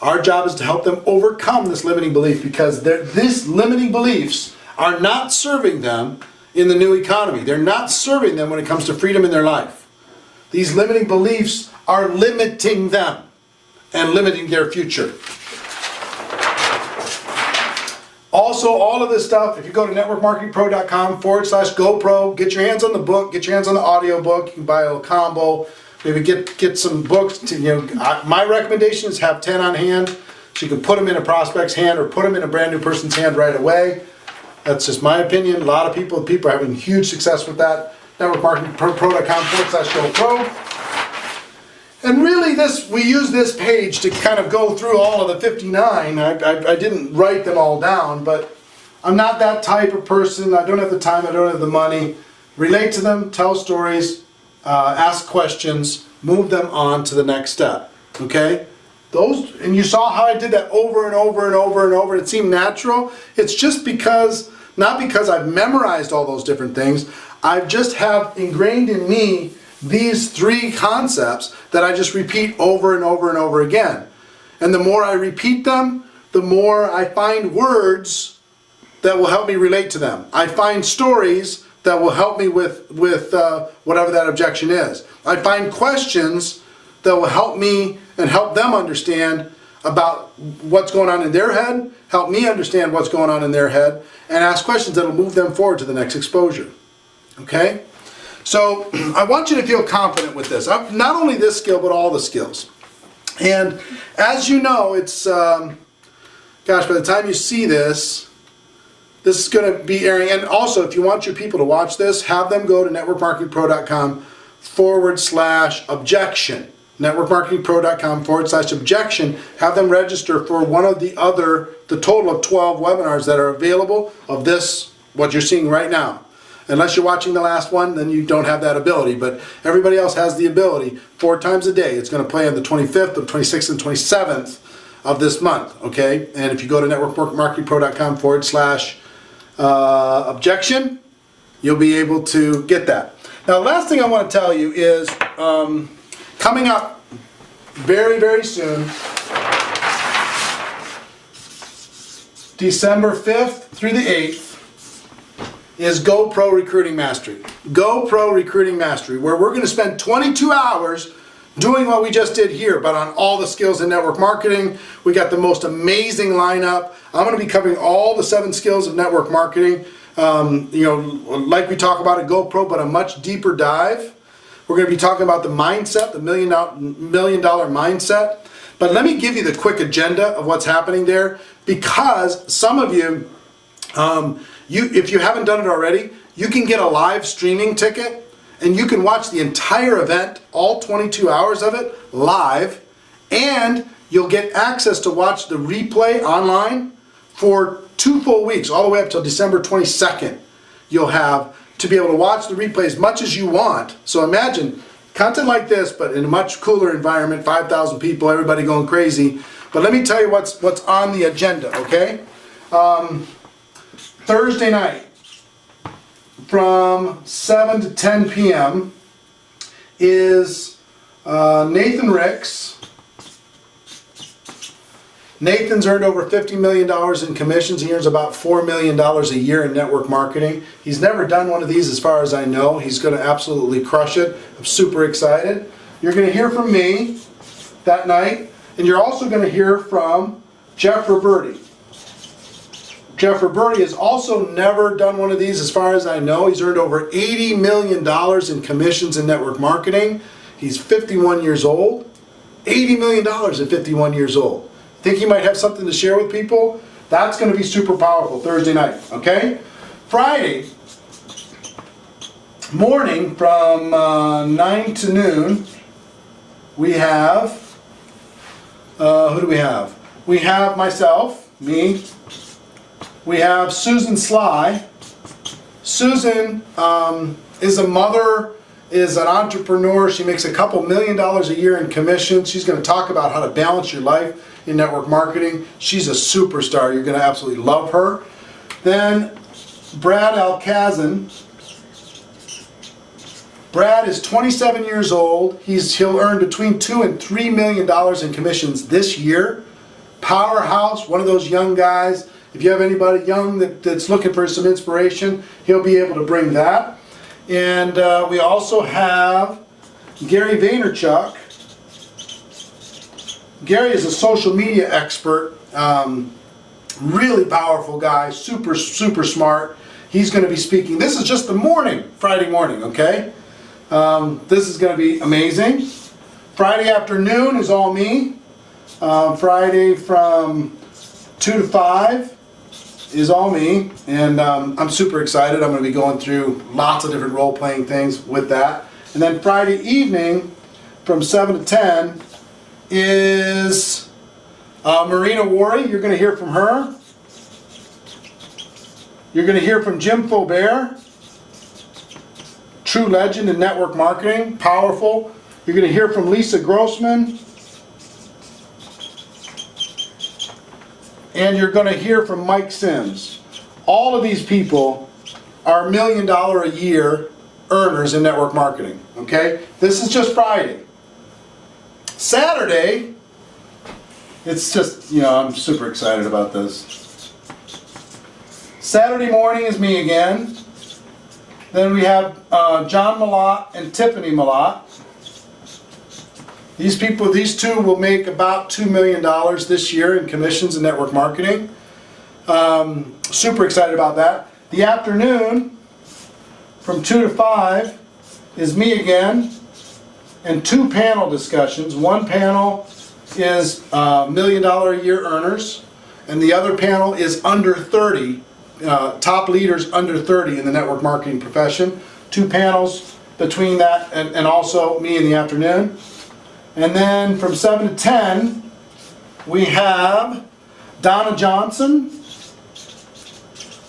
S1: Our job is to help them overcome this limiting belief, because these limiting beliefs are not serving them in the new economy. They're not serving them when it comes to freedom in their life. These limiting beliefs are limiting them and limiting their future. Also, all of this stuff, if you go to networkmarketingpro.com/GoPro, get your hands on the book, get your hands on the audio book. You can buy a little combo, maybe get some books. My recommendation is have 10 on hand, so you can put them in a prospect's hand or put them in a brand new person's hand right away. That's just my opinion. A lot of people are having huge success with that. networkmarketingpro.com/GoPro. And really we use this page to kind of go through all of the 59. I didn't write them all down, but I'm not that type of person. I don't have the time, I don't have the money. Relate to them, tell stories, ask questions, move them on to the next step. Okay? And you saw how I did that over and over and over and over. It seemed natural. It's just because Not because I've memorized all those different things. I just have ingrained in me these 3 concepts that I just repeat over and over and over again. And the more I repeat them, the more I find words that will help me relate to them. I find stories that will help me with whatever that objection is. I find questions that will help me and help them understand about what's going on in their head, help me understand what's going on in their head, and ask questions that will move them forward to the next exposure. Okay? So I want you to feel confident with this. Not only this skill, but all the skills. And as you know, it's, gosh, by the time you see this, this is going to be airing. And also, if you want your people to watch this, have them go to networkmarketingpro.com/objection. networkmarketingpro.com/objection. Have them register for one of the total of 12 webinars that are available of this, what you're seeing right now. Unless you're watching the last one, then you don't have that ability. But everybody else has the ability 4 times a day. It's going to play on the 25th, the 26th, and 27th of this month. Okay? And if you go to networkmarketingpro.com/objection, you'll be able to get that. Now, the last thing I want to tell you is coming up very, very soon, December 5th through the 8th, is GoPro Recruiting Mastery. GoPro Recruiting Mastery, where we're going to spend 22 hours doing what we just did here, but on all the skills in network marketing. We got the most amazing lineup. I'm going to be covering all the 7 skills of network marketing. You know, like we talk about at GoPro, but a much deeper dive. We're going to be talking about the mindset, the million dollar mindset. But let me give you the quick agenda of what's happening there, because some of you, if you haven't done it already, you can get a live streaming ticket and you can watch the entire event, all 22 hours of it, live, and you'll get access to watch the replay online for 2 full weeks, all the way up till December 22nd. You'll have to be able to watch the replay as much as you want. So imagine content like this, but in a much cooler environment, 5,000 people, everybody going crazy. But let me tell you what's on the agenda, okay? Thursday night from 7 to 10 p.m. is Nathan Ricks. Nathan's earned over $50 million in commissions. He earns about $4 million a year in network marketing. He's never done one of these as far as I know. He's going to absolutely crush it. I'm super excited. You're going to hear from me that night, and you're also going to hear from Jeff Roberti. Jeff Roberti has also never done one of these as far as I know. He's earned over $80 million in commissions in network marketing. He's 51 years old. $80 million at 51 years old. Think he might have something to share with people? That's going to be super powerful Thursday night, okay? Friday morning from 9 to noon, we have, who do we have? We have myself, me. We have Susan Sly. Susan is a mother, is an entrepreneur. She makes a couple $1 million a year in commissions. She's going to talk about how to balance your life in network marketing. She's a superstar. You're going to absolutely love her. Then Brad Alcazan. Brad is 27 years old. He'll earn between $2 and $3 million in commissions this year. Powerhouse, one of those young guys. If you have anybody young that's looking for some inspiration, he'll be able to bring that. And we also have Gary Vaynerchuk. Gary is a social media expert, really powerful guy, super smart. He's going to be speaking. This is just the morning, Friday morning, okay? This is going to be amazing. Friday afternoon is all me. Friday from 2 to 5 is all me, and I'm super excited. I'm going to be going through lots of different role-playing things with that. And then Friday evening from 7 to 10 is Marina Worre. You're going to hear from her. You're going to hear from Jim Faubert, true legend in network marketing, powerful. You're going to hear from Lisa Grossman. And you're going to hear from Mike Sims. all of these people are $1 million a year earners in network marketing. Okay? This is just Friday. Saturday, it's just, you know, I'm super excited about this. Saturday morning is me again. Then we have John Malott and Tiffany Malott. These people, these two will make about $2 million this year in commissions and network marketing. Super excited about that. The afternoon, from 2 to 5, is me again, and 2 panel discussions. One panel is $1 million a year earners, and the other panel is under 30, top leaders under 30 in the network marketing profession. 2 panels between that and also me in the afternoon. And then from 7 to 10, we have Donna Johnson,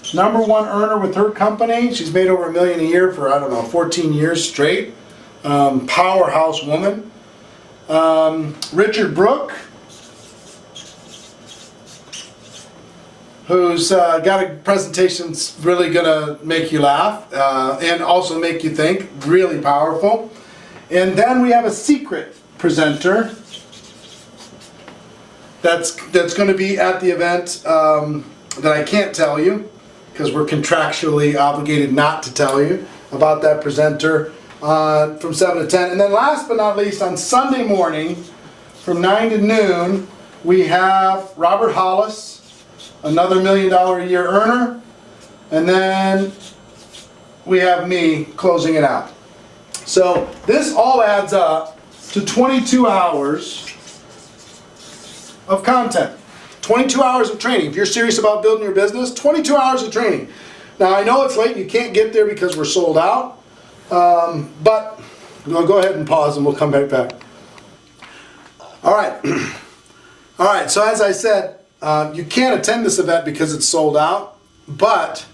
S1: #1 earner with her company. She's made over $1 million a year for, I don't know, 14 years straight. Powerhouse woman. Richard Brook, who's got a presentation that's really going to make you laugh and also make you think. Really powerful. And then we have a secret presenter that's going to be at the event that I can't tell you because we're contractually obligated not to tell you about that presenter from 7 to 10. And then last but not least, on Sunday morning from 9 to noon, we have Robert Hollis, another $1 million a year earner, and then we have me closing it out. So this all adds up to 22 hours of content. 22 hours of training. If you're serious about building your business, 22 hours of training. Now I know it's late, you can't get there because we're sold out, but we'll go ahead and pause and we'll come right back. Alright, alright, so as I said, you can't attend this event because it's sold out, but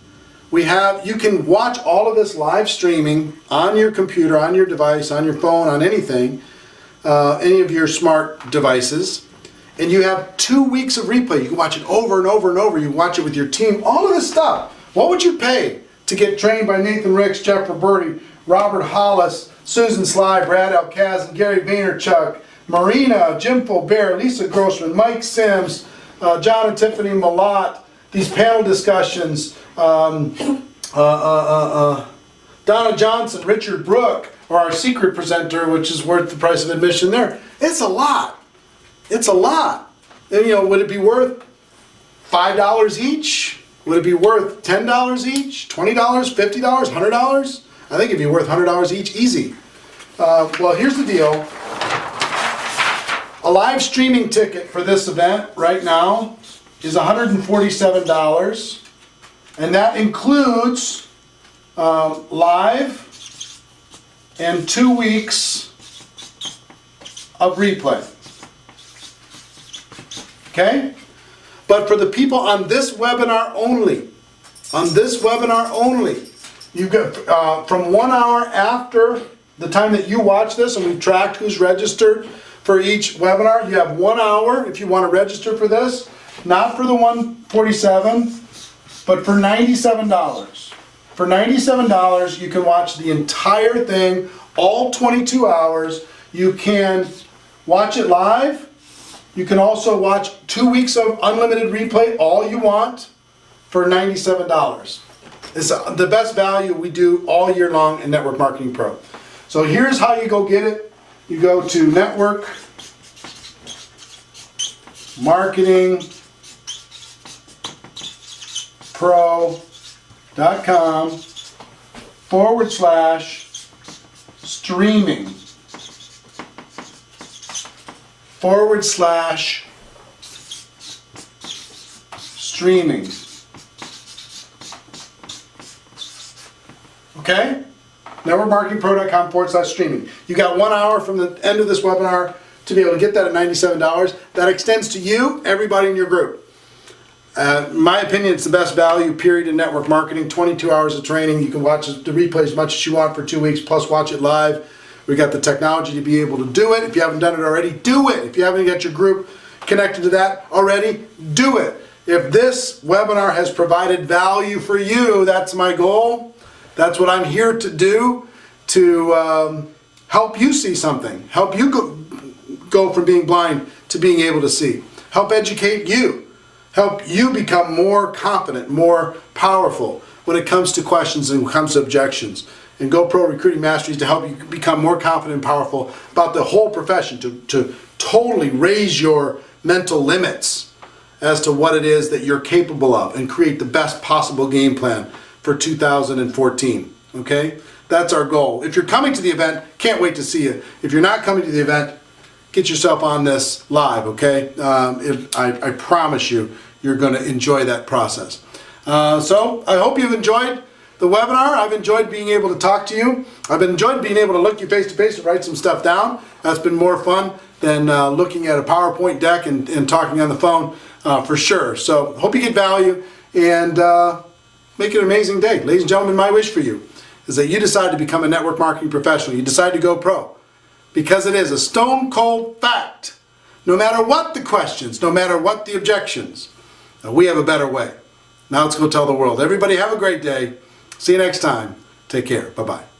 S1: you can watch all of this live streaming on your computer, on your device, on your phone, on anything, any of your smart devices, and you have 2 weeks of replay. You can watch it over and over and over. You can watch it with your team, all of this stuff. What would you pay to get trained by Nathan Ricks, Jeff Roberti, Robert Hollis, Susan Sly, Brad Alcazan, Gary Vaynerchuk, Marina, Jim Faubert, Lisa Grossman, Mike Sims, John and Tiffany Malott, these panel discussions, Donna Johnson, Richard Brook, or our secret presenter, which is worth the price of admission there. It's a lot. It's a lot. And, you know, would it be worth $5 each? Would it be worth $10 each? $20? $50? $100? I think it'd be worth $100 each, easy. Well, here's the deal. A live streaming ticket for this event right now is $147, and that includes live and 2 weeks of replay. Okay? But for the people on this webinar only, you get from 1 hour after the time that you watch this, and we've tracked who's registered for each webinar. You have 1 hour if you want to register for this, not for the $147, but for $97. For $97, you can watch the entire thing, all 22 hours. You can watch it live. You can also watch 2 weeks of unlimited replay, all you want, for $97. It's the best value we do all year long in Network Marketing Pro. So here's how you go get it. You go to networkmarketingpro.com/streaming /streaming. Okay? networkmarketingpro.com/streaming. You got 1 hour from the end of this webinar to be able to get that at $97. That extends to you, everybody in your group. In my opinion, it's the best value, period, in network marketing. 22 hours of training. You can watch the replay as much as you want for 2 weeks, plus watch it live. We got the technology to be able to do it. If you haven't done it already, do it. If you haven't got your group connected to that already, do it. if this webinar has provided value for you, that's my goal. That's what I'm here to do, to help you see something, help you go from being blind to being able to see, help educate you, help you become more confident, more powerful when it comes to questions and when it comes to objections. And GoPro Recruiting Mastery to help you become more confident and powerful about the whole profession, to totally raise your mental limits as to what it is that you're capable of and create the best possible game plan for 2014. Okay? That's our goal. If you're coming to the event, can't wait to see you. If you're not coming to the event, get yourself on this live, okay? I promise you, you're going to enjoy that process. So I hope you've enjoyed the webinar. I've enjoyed being able to talk to you. I've enjoyed being able to look you face to face and write some stuff down. That's been more fun than looking at a PowerPoint deck and talking on the phone for sure. So hope you get value and make it an amazing day. Ladies and gentlemen, my wish for you is that you decide to become a network marketing professional. You decide to go pro, because it is a stone cold fact. No matter what the questions, no matter what the objections, we have a better way. Now let's go tell the world. Everybody have a great day. See you next time. Take care. Bye-bye.